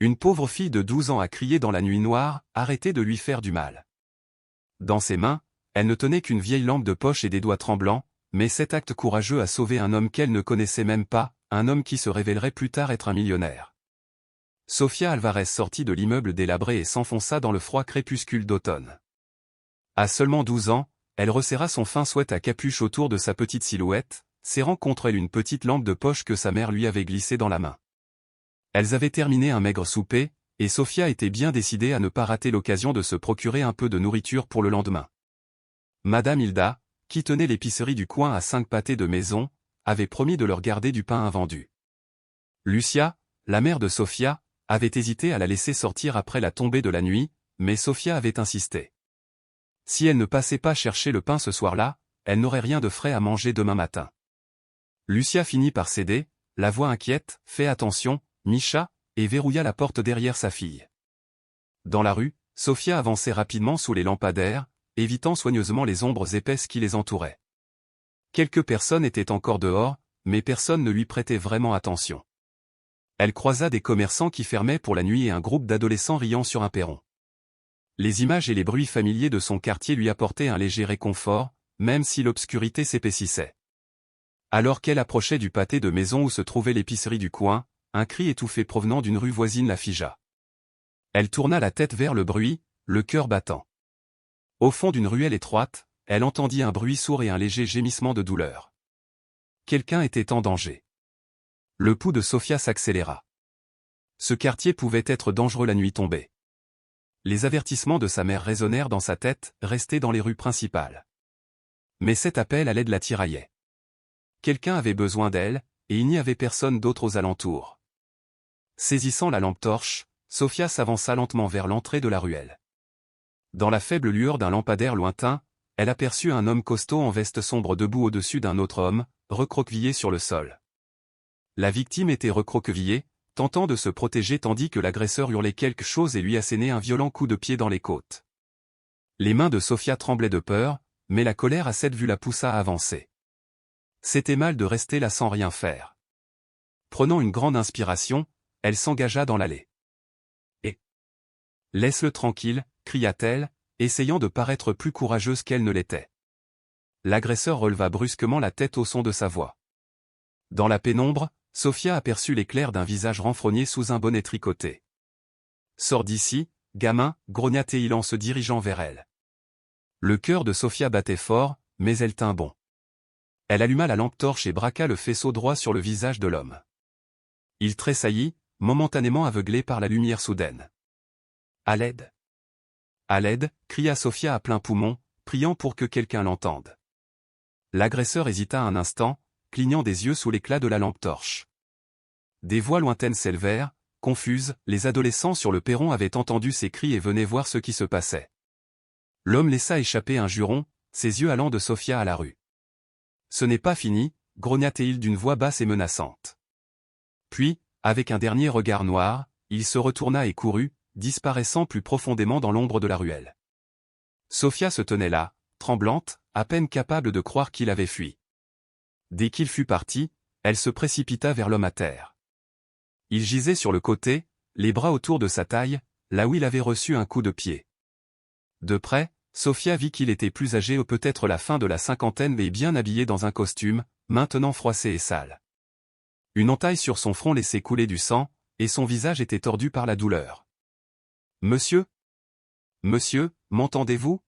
Une pauvre fille de 12 ans a crié dans la nuit noire, arrêtez de lui faire du mal. Dans ses mains, elle ne tenait qu'une vieille lampe de poche et des doigts tremblants, mais cet acte courageux a sauvé un homme qu'elle ne connaissait même pas, un homme qui se révélerait plus tard être un millionnaire. Sofia Alvarez sortit de l'immeuble délabré et s'enfonça dans le froid crépuscule d'automne. À seulement 12 ans, elle resserra son fin sweat à capuche autour de sa petite silhouette, serrant contre elle une petite lampe de poche que sa mère lui avait glissée dans la main. Elles avaient terminé un maigre souper, et Sofia était bien décidée à ne pas rater l'occasion de se procurer un peu de nourriture pour le lendemain. Madame Hilda, qui tenait l'épicerie du coin à 5 pâtés de maison, avait promis de leur garder du pain invendu. Lucia, la mère de Sofia, avait hésité à la laisser sortir après la tombée de la nuit, mais Sofia avait insisté. Si elle ne passait pas chercher le pain ce soir-là, elle n'aurait rien de frais à manger demain matin. Lucia finit par céder, la voix inquiète, « Fais attention, Micha », et verrouilla la porte derrière sa fille. Dans la rue, Sofia avançait rapidement sous les lampadaires, évitant soigneusement les ombres épaisses qui les entouraient. Quelques personnes étaient encore dehors, mais personne ne lui prêtait vraiment attention. Elle croisa des commerçants qui fermaient pour la nuit et un groupe d'adolescents riant sur un perron. Les images et les bruits familiers de son quartier lui apportaient un léger réconfort, même si l'obscurité s'épaississait. Alors qu'elle approchait du pâté de maison où se trouvait l'épicerie du coin, un cri étouffé provenant d'une rue voisine la figea. Elle tourna la tête vers le bruit, le cœur battant. Au fond d'une ruelle étroite, elle entendit un bruit sourd et un léger gémissement de douleur. Quelqu'un était en danger. Le pouls de Sofia s'accéléra. Ce quartier pouvait être dangereux la nuit tombée. Les avertissements de sa mère résonnèrent dans sa tête, restés dans les rues principales. Mais cet appel à l'aide la tiraillait. Quelqu'un avait besoin d'elle, et il n'y avait personne d'autre aux alentours. Saisissant la lampe torche, Sofia s'avança lentement vers l'entrée de la ruelle. Dans la faible lueur d'un lampadaire lointain, elle aperçut un homme costaud en veste sombre debout au-dessus d'un autre homme, recroquevillé sur le sol. La victime était recroquevillée, tentant de se protéger tandis que l'agresseur hurlait quelque chose et lui assénait un violent coup de pied dans les côtes. Les mains de Sofia tremblaient de peur, mais la colère à cette vue la poussa à avancer. C'était mal de rester là sans rien faire. Prenant une grande inspiration, elle s'engagea dans l'allée. « Et laisse-le tranquille », cria-t-elle, essayant de paraître plus courageuse qu'elle ne l'était. L'agresseur releva brusquement la tête au son de sa voix. Dans la pénombre, Sofia aperçut l'éclair d'un visage renfrogné sous un bonnet tricoté. « Sors d'ici, gamin », grogna-t-il en se dirigeant vers elle. Le cœur de Sofia battait fort, mais elle tint bon. Elle alluma la lampe torche et braqua le faisceau droit sur le visage de l'homme. Il tressaillit, momentanément aveuglé par la lumière soudaine. « À l'aide !»« À l'aide !» cria Sofia à plein poumon, priant pour que quelqu'un l'entende. L'agresseur hésita un instant, clignant des yeux sous l'éclat de la lampe torche. Des voix lointaines s'élevèrent, confuses, les adolescents sur le perron avaient entendu ces cris et venaient voir ce qui se passait. L'homme laissa échapper un juron, ses yeux allant de Sofia à la rue. « Ce n'est pas fini », grogna-t-il d'une voix basse et menaçante. Puis, avec un dernier regard noir, il se retourna et courut, disparaissant plus profondément dans l'ombre de la ruelle. Sofia se tenait là, tremblante, à peine capable de croire qu'il avait fui. Dès qu'il fut parti, elle se précipita vers l'homme à terre. Il gisait sur le côté, les bras autour de sa taille, là où il avait reçu un coup de pied. De près, Sofia vit qu'il était plus âgé ou peut-être la fin de la cinquantaine mais bien habillé dans un costume, maintenant froissé et sale. Une entaille sur son front laissait couler du sang, et son visage était tordu par la douleur. « Monsieur ? Monsieur, m'entendez-vous »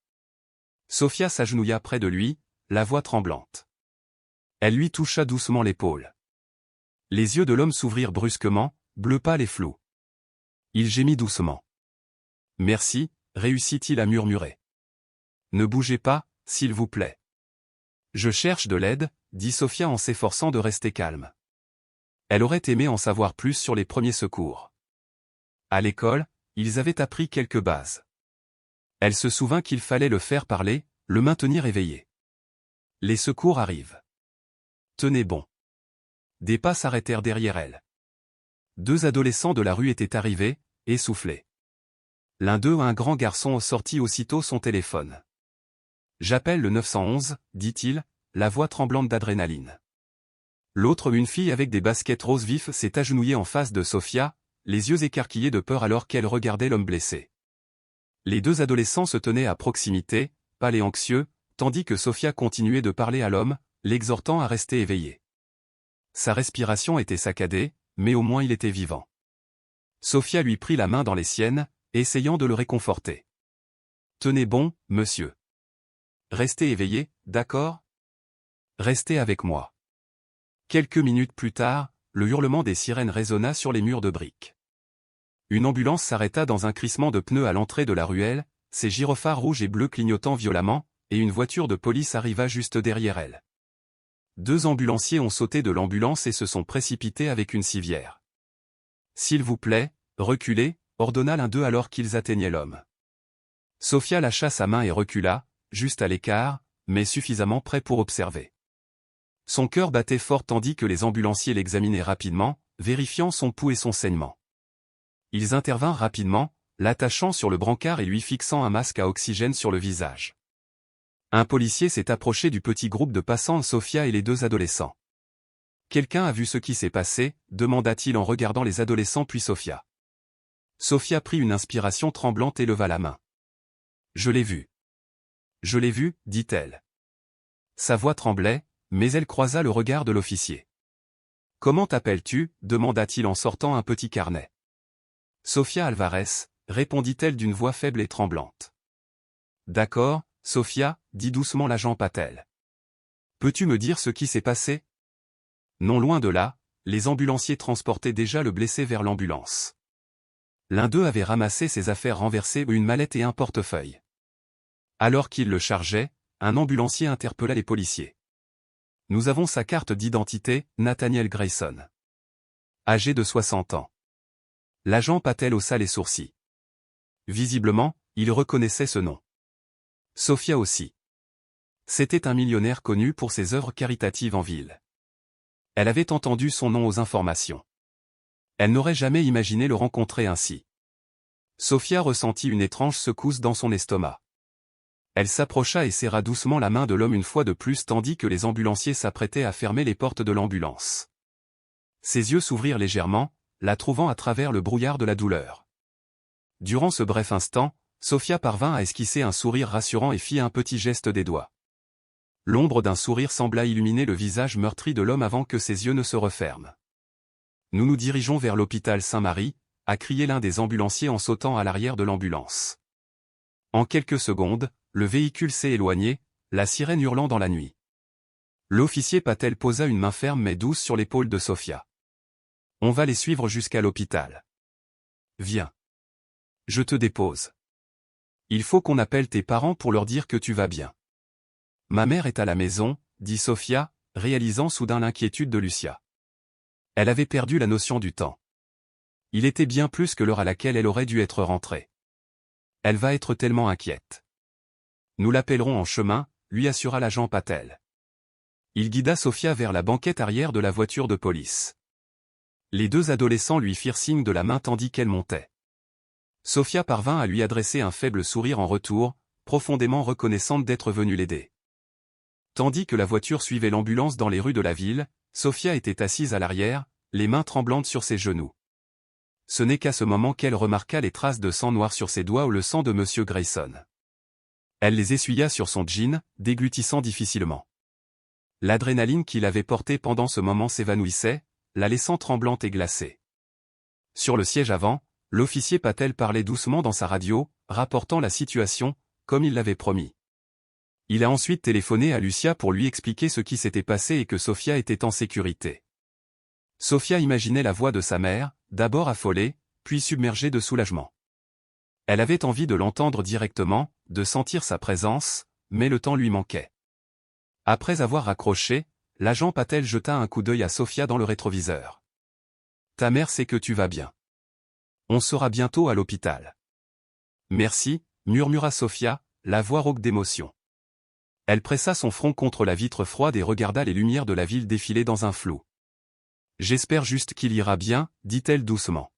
Sofia s'agenouilla près de lui, la voix tremblante. Elle lui toucha doucement l'épaule. Les yeux de l'homme s'ouvrirent brusquement, bleu pâle et flou. Il gémit doucement. « Merci », réussit-il à murmurer. « Ne bougez pas, s'il vous plaît. »« Je cherche de l'aide », dit Sofia en s'efforçant de rester calme. Elle aurait aimé en savoir plus sur les premiers secours. À l'école, ils avaient appris quelques bases. Elle se souvint qu'il fallait le faire parler, le maintenir éveillé. Les secours arrivent. Tenez bon. Des pas s'arrêtèrent derrière elle. 2 adolescents de la rue étaient arrivés, essoufflés. L'un d'eux, un grand garçon, sortit aussitôt son téléphone. « J'appelle le 911, dit-il, la voix tremblante d'adrénaline. L'autre, une fille avec des baskets roses vifs, s'est agenouillée en face de Sofia, les yeux écarquillés de peur alors qu'elle regardait l'homme blessé. Les deux adolescents se tenaient à proximité, pâles et anxieux, tandis que Sofia continuait de parler à l'homme, l'exhortant à rester éveillé. Sa respiration était saccadée, mais au moins il était vivant. Sofia lui prit la main dans les siennes, essayant de le réconforter. « Tenez bon, monsieur. Restez éveillé, d'accord ? Restez avec moi. » Quelques minutes plus tard, le hurlement des sirènes résonna sur les murs de briques. Une ambulance s'arrêta dans un crissement de pneus à l'entrée de la ruelle, ses gyrophares rouges et bleus clignotant violemment, et une voiture de police arriva juste derrière elle. Deux ambulanciers ont sauté de l'ambulance et se sont précipités avec une civière. « S'il vous plaît, reculez », ordonna l'un d'eux alors qu'ils atteignaient l'homme. Sofia lâcha sa main et recula, juste à l'écart, mais suffisamment près pour observer. Son cœur battait fort tandis que les ambulanciers l'examinaient rapidement, vérifiant son pouls et son saignement. Ils intervinrent rapidement, l'attachant sur le brancard et lui fixant un masque à oxygène sur le visage. Un policier s'est approché du petit groupe de passants Sofia et les deux adolescents. « Quelqu'un a vu ce qui s'est passé ?» demanda-t-il en regardant les adolescents puis Sofia. Sofia prit une inspiration tremblante et leva la main. « Je l'ai vu. Je l'ai vu, dit-elle. » Sa voix tremblait, mais elle croisa le regard de l'officier. « Comment t'appelles-tu » demanda-t-il en sortant un petit carnet. « Sofia Alvarez » répondit-elle d'une voix faible et tremblante. « D'accord, Sofia, dit doucement l'agent Patel. Peux-tu me dire ce qui s'est passé ? Non, loin de là, les ambulanciers transportaient déjà le blessé vers l'ambulance. L'un d'eux avait ramassé ses affaires renversées, une mallette et un portefeuille. Alors qu'il le chargeait, un ambulancier interpella les policiers. « Nous avons sa carte d'identité, Nathaniel Grayson. Âgé de 60 ans. » L'agent Patel haussa les sourcils. Visiblement, il reconnaissait ce nom. Sofia aussi. C'était un millionnaire connu pour ses œuvres caritatives en ville. Elle avait entendu son nom aux informations. Elle n'aurait jamais imaginé le rencontrer ainsi. Sofia ressentit une étrange secousse dans son estomac. Elle s'approcha et serra doucement la main de l'homme une fois de plus tandis que les ambulanciers s'apprêtaient à fermer les portes de l'ambulance. Ses yeux s'ouvrirent légèrement, la trouvant à travers le brouillard de la douleur. Durant ce bref instant, Sofia parvint à esquisser un sourire rassurant et fit un petit geste des doigts. L'ombre d'un sourire sembla illuminer le visage meurtri de l'homme avant que ses yeux ne se referment. « Nous nous dirigeons vers l'hôpital Saint-Marie », a crié l'un des ambulanciers en sautant à l'arrière de l'ambulance. En quelques secondes, le véhicule s'est éloigné, la sirène hurlant dans la nuit. L'officier Patel posa une main ferme mais douce sur l'épaule de Sofia. « On va les suivre jusqu'à l'hôpital. Viens. Je te dépose. Il faut qu'on appelle tes parents pour leur dire que tu vas bien. » « Ma mère est à la maison, » dit Sofia, réalisant soudain l'inquiétude de Lucia. Elle avait perdu la notion du temps. Il était bien plus que l'heure à laquelle elle aurait dû être rentrée. Elle va être tellement inquiète. Nous l'appellerons en chemin, lui assura l'agent Patel. Il guida Sofia vers la banquette arrière de la voiture de police. Les deux adolescents lui firent signe de la main tandis qu'elle montait. Sofia parvint à lui adresser un faible sourire en retour, profondément reconnaissante d'être venue l'aider. Tandis que la voiture suivait l'ambulance dans les rues de la ville, Sofia était assise à l'arrière, les mains tremblantes sur ses genoux. Ce n'est qu'à ce moment qu'elle remarqua les traces de sang noir sur ses doigts ou le sang de M. Grayson. Elle les essuya sur son jean, déglutissant difficilement. L'adrénaline qu'il avait portée pendant ce moment s'évanouissait, la laissant tremblante et glacée. Sur le siège avant, l'officier Patel parlait doucement dans sa radio, rapportant la situation, comme il l'avait promis. Il a ensuite téléphoné à Lucia pour lui expliquer ce qui s'était passé et que Sofia était en sécurité. Sofia imaginait la voix de sa mère, d'abord affolée, puis submergée de soulagement. Elle avait envie de l'entendre directement, de sentir sa présence, mais le temps lui manquait. Après avoir raccroché, l'agent Patel jeta un coup d'œil à Sofia dans le rétroviseur. « Ta mère sait que tu vas bien. On sera bientôt à l'hôpital. »« Merci », murmura Sofia, la voix rauque d'émotion. Elle pressa son front contre la vitre froide et regarda les lumières de la ville défiler dans un flou. « J'espère juste qu'il ira bien, » dit-elle doucement.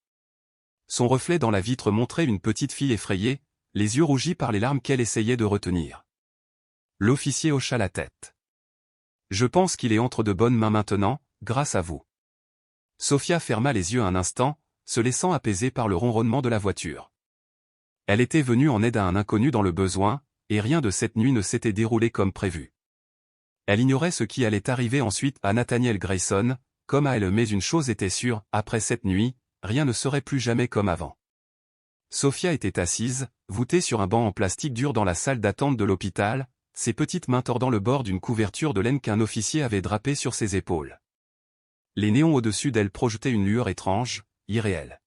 Son reflet dans la vitre montrait une petite fille effrayée, les yeux rougis par les larmes qu'elle essayait de retenir. L'officier hocha la tête. « Je pense qu'il est entre de bonnes mains maintenant, grâce à vous. » Sofia ferma les yeux un instant, se laissant apaiser par le ronronnement de la voiture. Elle était venue en aide à un inconnu dans le besoin, et rien de cette nuit ne s'était déroulé comme prévu. Elle ignorait ce qui allait arriver ensuite à Nathaniel Grayson, comme à elle, mais une chose était sûre, après cette nuit, rien ne serait plus jamais comme avant. Sophia était assise, voûtée sur un banc en plastique dur dans la salle d'attente de l'hôpital, ses petites mains tordant le bord d'une couverture de laine qu'un officier avait drapée sur ses épaules. Les néons au-dessus d'elle projetaient une lueur étrange, irréelle.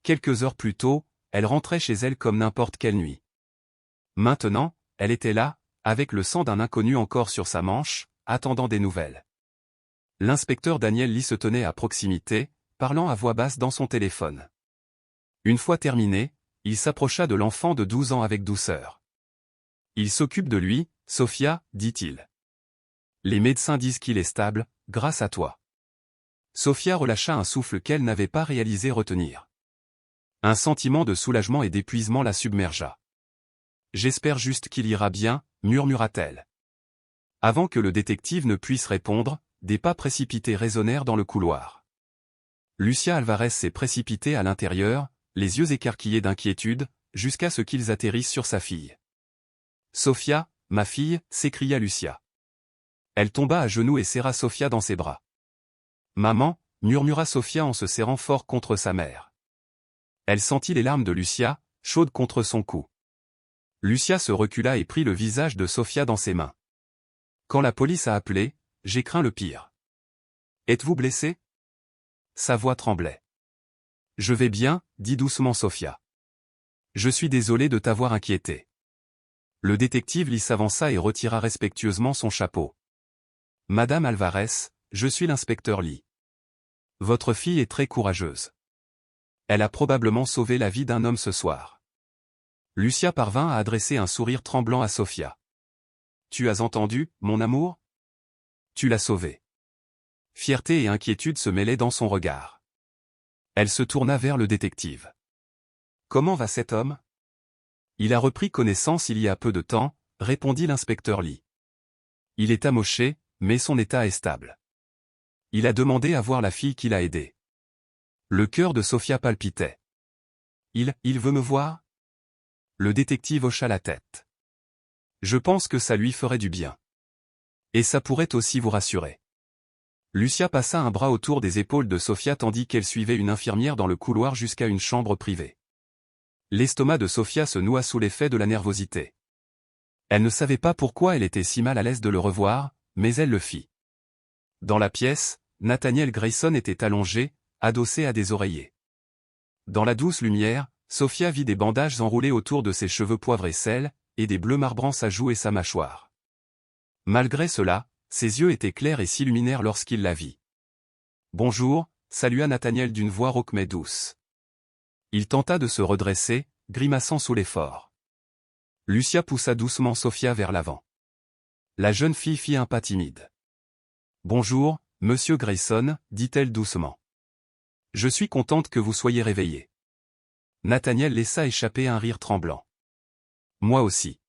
Quelques heures plus tôt, elle rentrait chez elle comme n'importe quelle nuit. Maintenant, elle était là, avec le sang d'un inconnu encore sur sa manche, attendant des nouvelles. L'inspecteur Daniel Lee se tenait à proximité, parlant à voix basse dans son téléphone. Une fois terminé, il s'approcha de l'enfant de 12 ans avec douceur. « Il s'occupe de lui, Sophia, dit-il. Les médecins disent qu'il est stable, grâce à toi. » Sophia relâcha un souffle qu'elle n'avait pas réalisé retenir. Un sentiment de soulagement et d'épuisement la submergea. « J'espère juste qu'il ira bien, murmura-t-elle. Avant que le détective ne puisse répondre, des pas précipités résonnèrent dans le couloir. Lucia Alvarez s'est précipitée à l'intérieur, les yeux écarquillés d'inquiétude, jusqu'à ce qu'ils atterrissent sur sa fille. « Sophia, ma fille » s'écria Lucia. Elle tomba à genoux et serra Sophia dans ses bras. « Maman » murmura Sophia en se serrant fort contre sa mère. Elle sentit les larmes de Lucia, chaudes contre son cou. Lucia se recula et prit le visage de Sophia dans ses mains. « Quand la police a appelé, j'ai craint le pire. »« Êtes-vous blessé ?» Sa voix tremblait. « Je vais bien, » dit doucement Sophia. « Je suis désolé de t'avoir inquiété. » Le détective Lee s'avança et retira respectueusement son chapeau. « Madame Alvarez, je suis l'inspecteur Lee. Votre fille est très courageuse. Elle a probablement sauvé la vie d'un homme ce soir. » Lucia parvint à adresser un sourire tremblant à Sophia. « Tu as entendu, mon amour ? Tu l'as sauvée. » Fierté et inquiétude se mêlaient dans son regard. Elle se tourna vers le détective. « Comment va cet homme ? » « Il a repris connaissance il y a peu de temps, » répondit l'inspecteur Lee. « Il est amoché, mais son état est stable. Il a demandé à voir la fille qu'il a aidée. » Le cœur de Sophia palpitait. « Il veut me voir ?» Le détective hocha la tête. « Je pense que ça lui ferait du bien. Et ça pourrait aussi vous rassurer. » Lucia passa un bras autour des épaules de Sophia tandis qu'elle suivait une infirmière dans le couloir jusqu'à une chambre privée. L'estomac de Sophia se noua sous l'effet de la nervosité. Elle ne savait pas pourquoi elle était si mal à l'aise de le revoir, mais elle le fit. Dans la pièce, Nathaniel Grayson était allongé, adossé à des oreillers. Dans la douce lumière, Sophia vit des bandages enroulés autour de ses cheveux poivre et sel, et des bleus marbrant sa joue et sa mâchoire. Malgré cela, ses yeux étaient clairs et s'illuminèrent lorsqu'il la vit. « Bonjour » salua Nathaniel d'une voix rauque mais douce. Il tenta de se redresser, grimaçant sous l'effort. Lucia poussa doucement Sophia vers l'avant. La jeune fille fit un pas timide. « Bonjour, monsieur Grayson » dit-elle doucement. « Je suis contente que vous soyez réveillé. » Nathaniel laissa échapper un rire tremblant. « Moi aussi.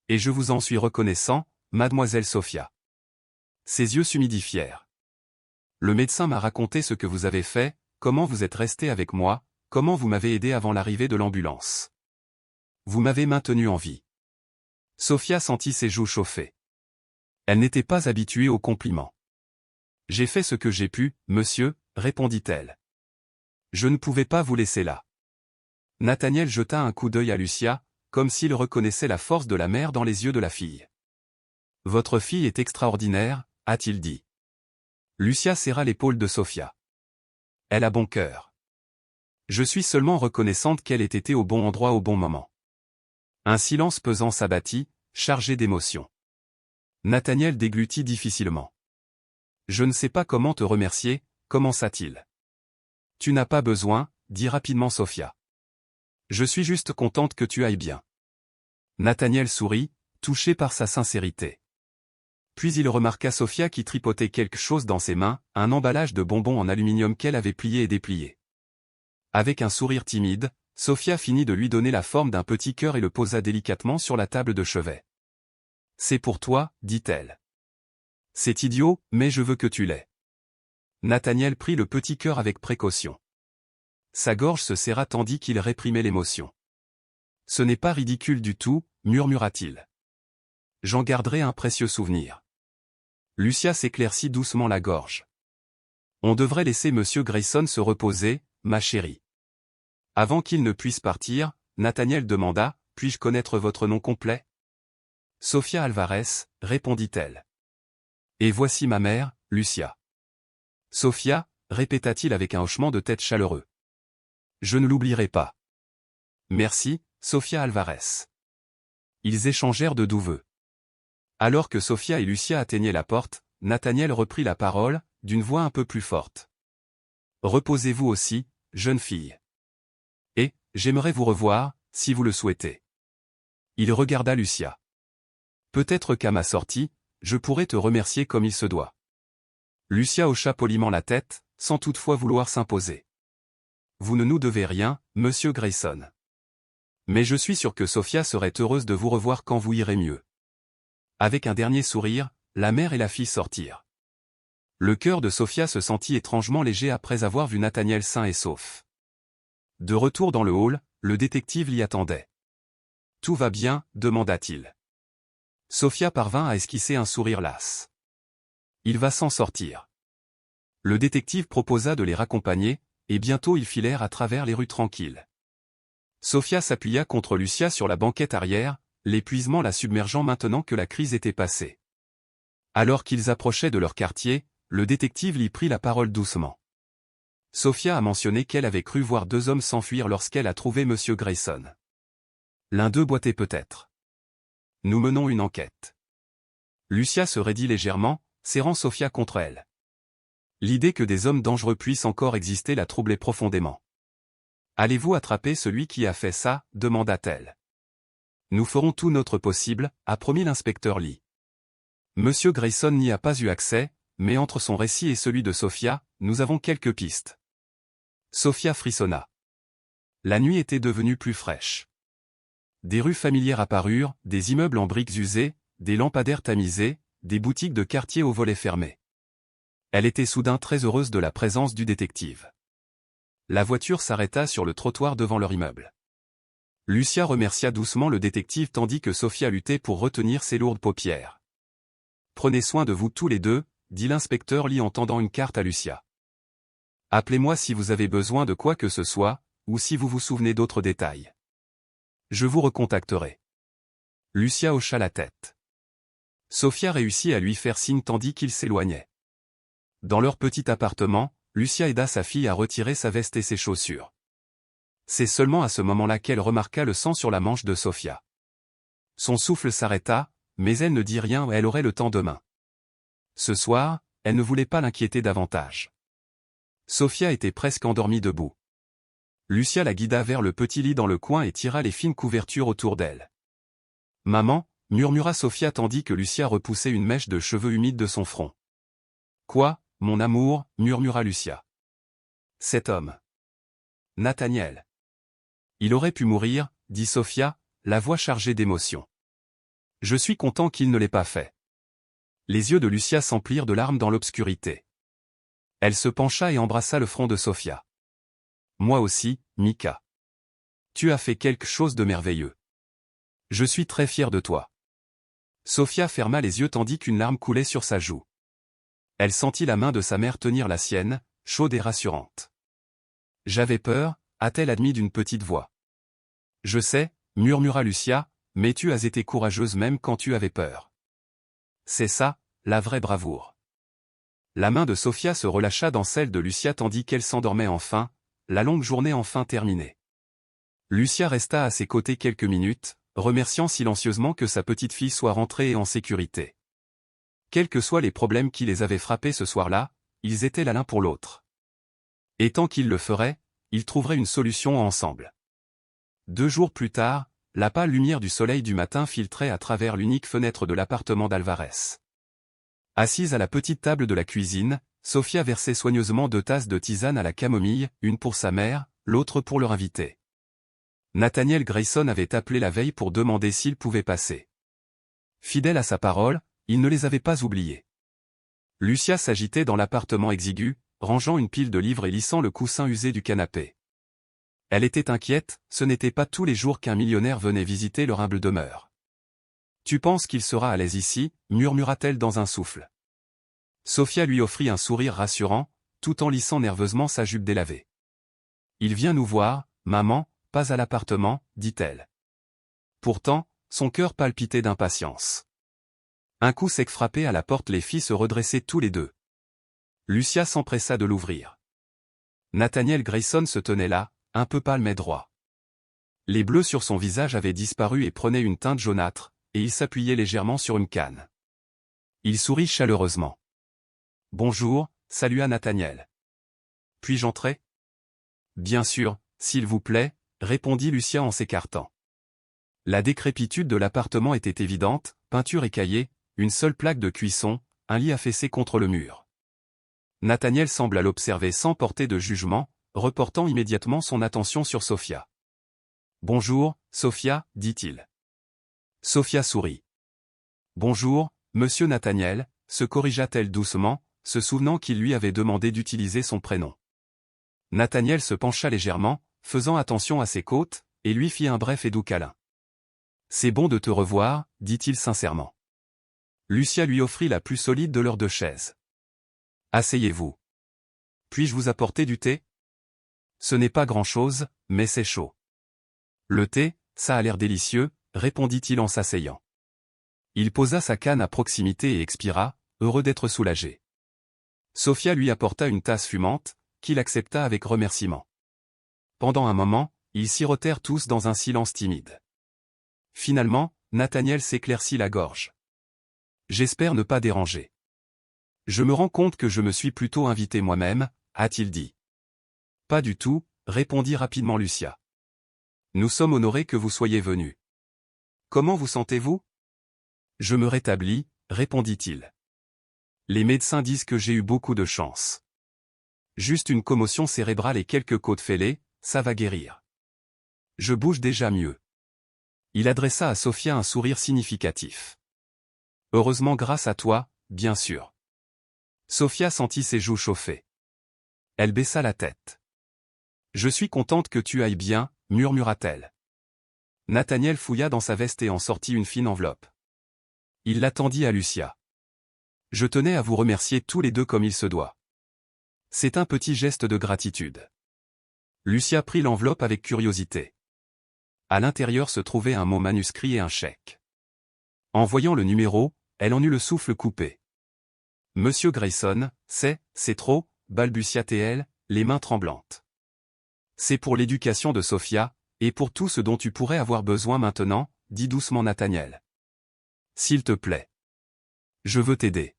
Et je vous en suis reconnaissant, mademoiselle Sophia. » Ses yeux s'humidifièrent. « Le médecin m'a raconté ce que vous avez fait, comment vous êtes resté avec moi, comment vous m'avez aidé avant l'arrivée de l'ambulance. Vous m'avez maintenu en vie. » Sophia sentit ses joues chauffer. Elle n'était pas habituée aux compliments. « J'ai fait ce que j'ai pu, monsieur » répondit-elle. « Je ne pouvais pas vous laisser là. » Nathaniel jeta un coup d'œil à Lucia, comme s'il reconnaissait la force de la mère dans les yeux de la fille. « Votre fille est extraordinaire » a-t-il dit. Lucia serra l'épaule de Sophia. « Elle a bon cœur. Je suis seulement reconnaissante qu'elle ait été au bon endroit au bon moment. » Un silence pesant s'abattit, chargé d'émotion. Nathaniel déglutit difficilement. « Je ne sais pas comment te remercier » commença-t-il. « Tu n'as pas besoin » dit rapidement Sophia. « Je suis juste contente que tu ailles bien. » Nathaniel sourit, touché par sa sincérité. Puis il remarqua Sophia qui tripotait quelque chose dans ses mains, un emballage de bonbons en aluminium qu'elle avait plié et déplié. Avec un sourire timide, Sophia finit de lui donner la forme d'un petit cœur et le posa délicatement sur la table de chevet. « C'est pour toi » dit-elle. « C'est idiot, mais je veux que tu l'aies. » Nathaniel prit le petit cœur avec précaution. Sa gorge se serra tandis qu'il réprimait l'émotion. Ce n'est pas ridicule du tout, murmura-t-il. J'en garderai un précieux souvenir. Lucia s'éclaircit doucement la gorge. On devrait laisser Monsieur Grayson se reposer, ma chérie. Avant qu'il ne puisse partir, Nathaniel demanda, puis-je connaître votre nom complet? Sofia Alvarez, répondit-elle. Et voici ma mère, Lucia. Sofia, répéta-t-il avec un hochement de tête chaleureux. Je ne l'oublierai pas. Merci, Sofia Alvarez. Ils échangèrent de doux vœux. Alors que Sofia et Lucia atteignaient la porte, Nathaniel reprit la parole, d'une voix un peu plus forte. Reposez-vous aussi, jeune fille. Et, j'aimerais vous revoir, si vous le souhaitez. Il regarda Lucia. Peut-être qu'à ma sortie, je pourrai te remercier comme il se doit. Lucia hocha poliment la tête, sans toutefois vouloir s'imposer. Vous ne nous devez rien, monsieur Grayson. Mais je suis sûr que Sofia serait heureuse de vous revoir quand vous irez mieux. Avec un dernier sourire, la mère et la fille sortirent. Le cœur de Sofia se sentit étrangement léger après avoir vu Nathaniel sain et sauf. De retour dans le hall, le détective l'y attendait. « Tout va bien ?» demanda-t-il. Sofia parvint à esquisser un sourire las. « Il va s'en sortir. » Le détective proposa de les raccompagner, et bientôt ils filèrent à travers les rues tranquilles. Sofia s'appuya contre Lucia sur la banquette arrière, l'épuisement la submergeant maintenant que la crise était passée. Alors qu'ils approchaient de leur quartier, le détective lui prit la parole doucement. Sofia a mentionné qu'elle avait cru voir deux hommes s'enfuir lorsqu'elle a trouvé Monsieur Grayson. L'un d'eux boitait peut-être. Nous menons une enquête. Lucia se raidit légèrement, serrant Sofia contre elle. L'idée que des hommes dangereux puissent encore exister la troublait profondément. Allez-vous attraper celui qui a fait ça, demanda-t-elle. Nous ferons tout notre possible, a promis l'inspecteur Lee. Monsieur Grayson n'y a pas eu accès, mais entre son récit et celui de Sofia, nous avons quelques pistes. Sofia frissonna. La nuit était devenue plus fraîche. Des rues familières apparurent, des immeubles en briques usées, des lampadaires tamisés, des boutiques de quartier aux volets fermés. Elle était soudain très heureuse de la présence du détective. La voiture s'arrêta sur le trottoir devant leur immeuble. Lucia remercia doucement le détective tandis que Sofia luttait pour retenir ses lourdes paupières. « Prenez soin de vous tous les deux », dit l'inspecteur Lee en tendant une carte à Lucia. « Appelez-moi si vous avez besoin de quoi que ce soit, ou si vous vous souvenez d'autres détails. Je vous recontacterai. » Lucia hocha la tête. Sofia réussit à lui faire signe tandis qu'il s'éloignait. Dans leur petit appartement, Lucia aida sa fille à retirer sa veste et ses chaussures. C'est seulement à ce moment-là qu'elle remarqua le sang sur la manche de Sofia. Son souffle s'arrêta, mais elle ne dit rien, elle aurait le temps demain. Ce soir, elle ne voulait pas l'inquiéter davantage. Sofia était presque endormie debout. Lucia la guida vers le petit lit dans le coin et tira les fines couvertures autour d'elle. « Maman » murmura Sofia tandis que Lucia repoussait une mèche de cheveux humides de son front. « Quoi, mon amour » murmura Lucia. « Cet homme. Nathaniel. Il aurait pu mourir, dit Sofia, la voix chargée d'émotion. Je suis content qu'il ne l'ait pas fait. » Les yeux de Lucia s'emplirent de larmes dans l'obscurité. Elle se pencha et embrassa le front de Sofia. « Moi aussi, Mika. Tu as fait quelque chose de merveilleux. Je suis très fier de toi. » Sofia ferma les yeux tandis qu'une larme coulait sur sa joue. Elle sentit la main de sa mère tenir la sienne, chaude et rassurante. « J'avais peur » a-t-elle admis d'une petite voix. « Je sais » murmura Lucia, « mais tu as été courageuse même quand tu avais peur. C'est ça, la vraie bravoure. » La main de Sofia se relâcha dans celle de Lucia tandis qu'elle s'endormait enfin, la longue journée enfin terminée. Lucia resta à ses côtés quelques minutes, remerciant silencieusement que sa petite fille soit rentrée et en sécurité. Quels que soient les problèmes qui les avaient frappés ce soir-là, ils étaient là l'un pour l'autre. Et tant qu'ils le feraient, ils trouveraient une solution ensemble. 2 jours plus tard, la pâle lumière du soleil du matin filtrait à travers l'unique fenêtre de l'appartement d'Alvarez. Assise à la petite table de la cuisine, Sofia versait soigneusement 2 tasses de tisane à la camomille, une pour sa mère, l'autre pour leur invité. Nathaniel Grayson avait appelé la veille pour demander s'il pouvait passer. Fidèle à sa parole, il ne les avait pas oubliés. Lucia s'agitait dans l'appartement exigu, rangeant une pile de livres et lissant le coussin usé du canapé. Elle était inquiète, ce n'était pas tous les jours qu'un millionnaire venait visiter leur humble demeure. Tu penses qu'il sera à l'aise ici, murmura-t-elle dans un souffle. Sophia lui offrit un sourire rassurant, tout en lissant nerveusement sa jupe délavée. Il vient nous voir, maman, pas à l'appartement, dit-elle. Pourtant, son cœur palpitait d'impatience. Un coup sec frappé à la porte, les filles se redressaient tous les deux. Lucia s'empressa de l'ouvrir. Nathaniel Grayson se tenait là, un peu pâle mais droit. Les bleus sur son visage avaient disparu et prenaient une teinte jaunâtre, et il s'appuyait légèrement sur une canne. Il sourit chaleureusement. « Bonjour », salua Nathaniel. « Puis-je entrer ?»« Bien sûr, s'il vous plaît », répondit Lucia en s'écartant. La décrépitude de l'appartement était évidente, peinture écaillée, une seule plaque de cuisson, un lit affaissé contre le mur. Nathaniel sembla l'observer sans porter de jugement, reportant immédiatement son attention sur Sophia. « Bonjour, Sophia, dit-il. Sophia sourit. « Bonjour, monsieur Nathaniel », se corrigea-t-elle doucement, se souvenant qu'il lui avait demandé d'utiliser son prénom. Nathaniel se pencha légèrement, faisant attention à ses côtes, et lui fit un bref et doux câlin. « C'est bon de te revoir, dit-il sincèrement. Lucia lui offrit la plus solide de leurs deux chaises. « Asseyez-vous. Puis-je vous apporter du thé ? Ce n'est pas grand-chose, mais c'est chaud. »« Le thé, ça a l'air délicieux, » répondit-il en s'asseyant. Il posa sa canne à proximité et expira, heureux d'être soulagé. Sophia lui apporta une tasse fumante, qu'il accepta avec remerciement. Pendant un moment, ils sirotèrent tous dans un silence timide. Finalement, Nathaniel s'éclaircit la gorge. « J'espère ne pas déranger. Je me rends compte que je me suis plutôt invité moi-même, a-t-il dit. « Pas du tout, » répondit rapidement Lucia. « Nous sommes honorés que vous soyez venus. Comment vous sentez-vous ? » « Je me rétablis, » répondit-il. « Les médecins disent que j'ai eu beaucoup de chance. Juste une commotion cérébrale et quelques côtes fêlées, ça va guérir. Je bouge déjà mieux. » Il adressa à Sophia un sourire significatif. « Heureusement grâce à toi, bien sûr. » Sophia sentit ses joues chauffer. Elle baissa la tête. « Je suis contente que tu ailles bien, » murmura-t-elle. Nathaniel fouilla dans sa veste et en sortit une fine enveloppe. Il la tendit à Lucia. « Je tenais à vous remercier tous les deux comme il se doit. C'est un petit geste de gratitude. » Lucia prit l'enveloppe avec curiosité. À l'intérieur se trouvait un mot manuscrit et un chèque. En voyant le numéro, elle en eut le souffle coupé. « Monsieur Grayson, c'est trop, » balbutia-t-elle, les mains tremblantes. « C'est pour l'éducation de Sophia, et pour tout ce dont tu pourrais avoir besoin maintenant, » dit doucement Nathaniel. « S'il te plaît. Je veux t'aider. »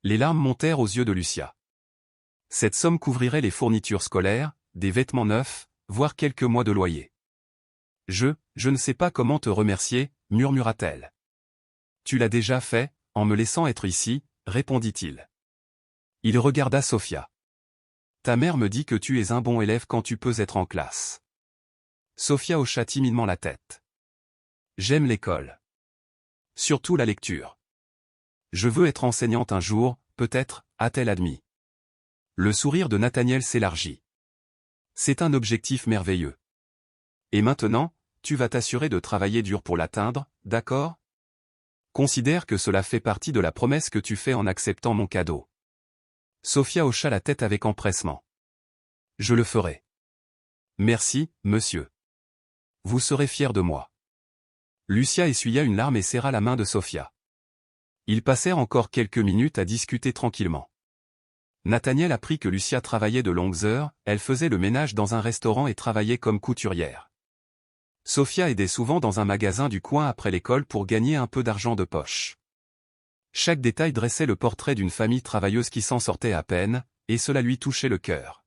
Les larmes montèrent aux yeux de Lucia. Cette somme couvrirait les fournitures scolaires, des vêtements neufs, voire quelques mois de loyer. « Je ne sais pas comment te remercier, » murmura-t-elle. « Tu l'as déjà fait, en me laissant être ici, » répondit-il. Il regarda Sophia. « Ta mère me dit que tu es un bon élève quand tu peux être en classe. » Sophia hocha timidement la tête. « J'aime l'école. Surtout la lecture. Je veux être enseignante un jour, peut-être, a-t-elle admis. Le sourire de Nathaniel s'élargit. C'est un objectif merveilleux. Et maintenant, tu vas t'assurer de travailler dur pour l'atteindre, d'accord ? Considère que cela fait partie de la promesse que tu fais en acceptant mon cadeau. Sophia hocha la tête avec empressement. Je le ferai. Merci, monsieur. Vous serez fier de moi. Lucia essuya une larme et serra la main de Sophia. Ils passèrent encore quelques minutes à discuter tranquillement. Nathaniel apprit que Lucia travaillait de longues heures, elle faisait le ménage dans un restaurant et travaillait comme couturière. Sophia aidait souvent dans un magasin du coin après l'école pour gagner un peu d'argent de poche. Chaque détail dressait le portrait d'une famille travailleuse qui s'en sortait à peine, et cela lui touchait le cœur.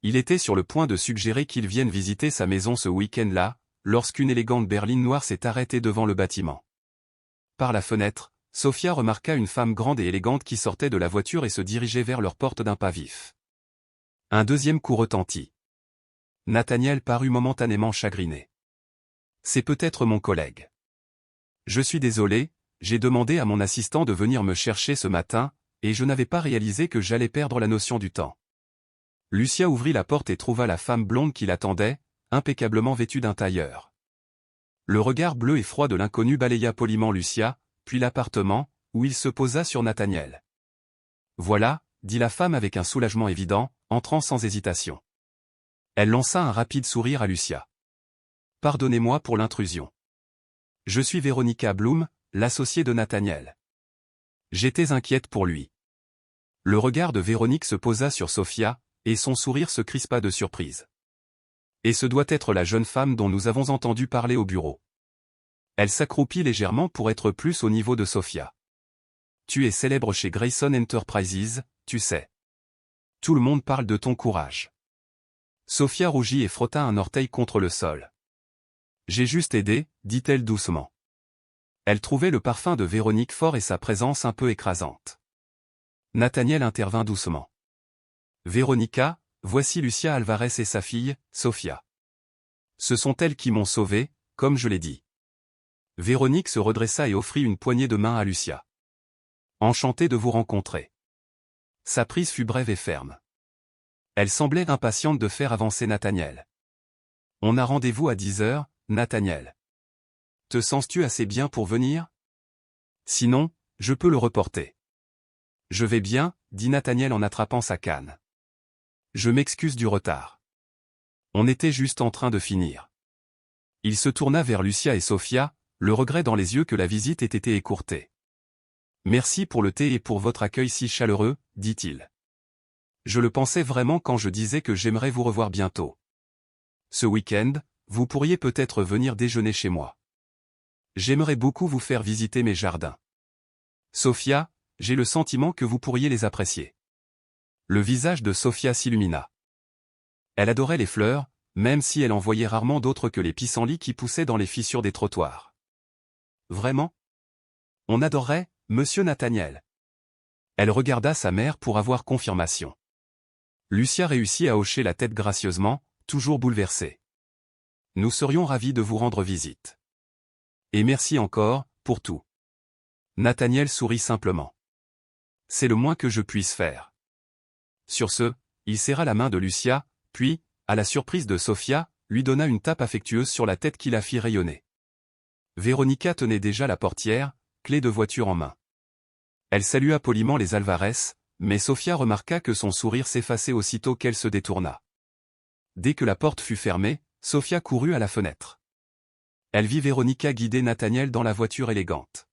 Il était sur le point de suggérer qu'ils viennent visiter sa maison ce week-end-là, lorsqu'une élégante berline noire s'est arrêtée devant le bâtiment. Par la fenêtre, Sophia remarqua une femme grande et élégante qui sortait de la voiture et se dirigeait vers leur porte d'un pas vif. Un deuxième coup retentit. Nathaniel parut momentanément chagriné. « C'est peut-être mon collègue. Je suis désolé, j'ai demandé à mon assistant de venir me chercher ce matin, et je n'avais pas réalisé que j'allais perdre la notion du temps. Lucia ouvrit la porte et trouva la femme blonde qui l'attendait, impeccablement vêtue d'un tailleur. Le regard bleu et froid de l'inconnu balaya poliment Lucia, puis l'appartement, où il se posa sur Nathaniel. « Voilà, » dit la femme avec un soulagement évident, entrant sans hésitation. Elle lança un rapide sourire à Lucia. « Pardonnez-moi pour l'intrusion. Je suis Véronica Bloom, l'associée de Nathaniel. J'étais inquiète pour lui. » Le regard de Véronique se posa sur Sophia, et son sourire se crispa de surprise. « Et ce doit être la jeune femme dont nous avons entendu parler au bureau. » Elle s'accroupit légèrement pour être plus au niveau de Sophia. « Tu es célèbre chez Grayson Enterprises, tu sais. Tout le monde parle de ton courage. » Sophia rougit et frotta un orteil contre le sol. « J'ai juste aidé, » dit-elle doucement. Elle trouvait le parfum de Véronique fort et sa présence un peu écrasante. Nathaniel intervint doucement. « Véronica, voici Lucia Alvarez et sa fille, Sophia. Ce sont elles qui m'ont sauvé, comme je l'ai dit. » Véronique se redressa et offrit une poignée de main à Lucia. « Enchantée de vous rencontrer. » Sa prise fut brève et ferme. Elle semblait impatiente de faire avancer Nathaniel. « On a rendez-vous à 10 heures, Nathaniel. Te sens-tu assez bien pour venir? Sinon, je peux le reporter. » « Je vais bien, » dit Nathaniel en attrapant sa canne. « Je m'excuse du retard. On était juste en train de finir. » Il se tourna vers Lucia et Sophia, le regret dans les yeux que la visite ait été écourtée. « Merci pour le thé et pour votre accueil si chaleureux, » dit-il. « Je le pensais vraiment quand je disais que j'aimerais vous revoir bientôt. Ce week-end, vous pourriez peut-être venir déjeuner chez moi. J'aimerais beaucoup vous faire visiter mes jardins. Sophia, j'ai le sentiment que vous pourriez les apprécier. » Le visage de Sophia s'illumina. Elle adorait les fleurs, même si elle en voyait rarement d'autres que les pissenlits qui poussaient dans les fissures des trottoirs. « Vraiment? On adorerait, monsieur Nathaniel. » Elle regarda sa mère pour avoir confirmation. Lucia réussit à hocher la tête gracieusement, toujours bouleversée. « Nous serions ravis de vous rendre visite. Et merci encore, pour tout. » Nathaniel sourit simplement. « C'est le moins que je puisse faire. » Sur ce, il serra la main de Lucia, puis, à la surprise de Sophia, lui donna une tape affectueuse sur la tête qui la fit rayonner. Véronica tenait déjà la portière, clé de voiture en main. Elle salua poliment les Alvarez, mais Sophia remarqua que son sourire s'effaçait aussitôt qu'elle se détourna. Dès que la porte fut fermée, Sophia courut à la fenêtre. Elle vit Véronica guider Nathaniel dans la voiture élégante.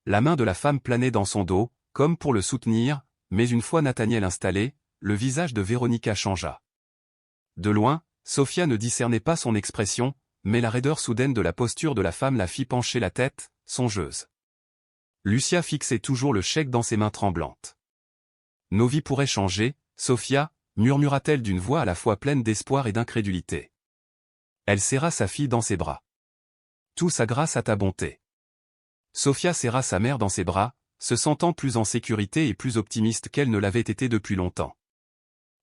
La main de la femme planait dans son dos, comme pour le soutenir, mais une fois Nathaniel installé, le visage de Véronica changea. De loin, Sophia ne discernait pas son expression, mais la raideur soudaine de la posture de la femme la fit pencher la tête, songeuse. Lucia fixait toujours le chèque dans ses mains tremblantes. « Nos vies pourraient changer, Sophia, » murmura-t-elle d'une voix à la fois pleine d'espoir et d'incrédulité. Elle serra sa fille dans ses bras. « Tout ça grâce à ta bonté. » Sophia serra sa mère dans ses bras, se sentant plus en sécurité et plus optimiste qu'elle ne l'avait été depuis longtemps.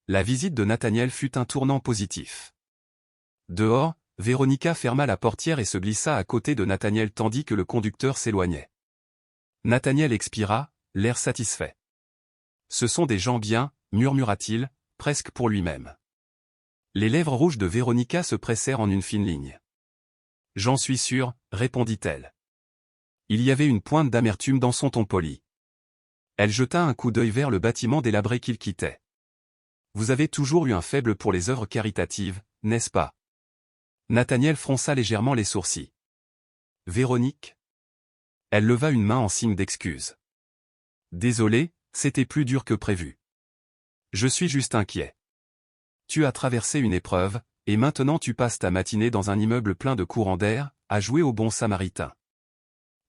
La visite de Nathaniel fut un tournant positif. Dehors, Véronica ferma la portière et se glissa à côté de Nathaniel tandis que le conducteur s'éloignait. Nathaniel expira, l'air satisfait. « Ce sont des gens bien, » murmura-t-il, presque pour lui-même. Les lèvres rouges de Véronica se pressèrent en une fine ligne. « J'en suis sûr, » répondit-elle. Il y avait une pointe d'amertume dans son ton poli. Elle jeta un coup d'œil vers le bâtiment délabré qu'il quittait. « Vous avez toujours eu un faible pour les œuvres caritatives, n'est-ce pas? » Nathaniel fronça légèrement les sourcils. « Véronique ?» Elle leva une main en signe d'excuse. « Désolé, c'était plus dur que prévu. Je suis juste inquiet. Tu as traversé une épreuve, et maintenant tu passes ta matinée dans un immeuble plein de courants d'air, à jouer au bon samaritain.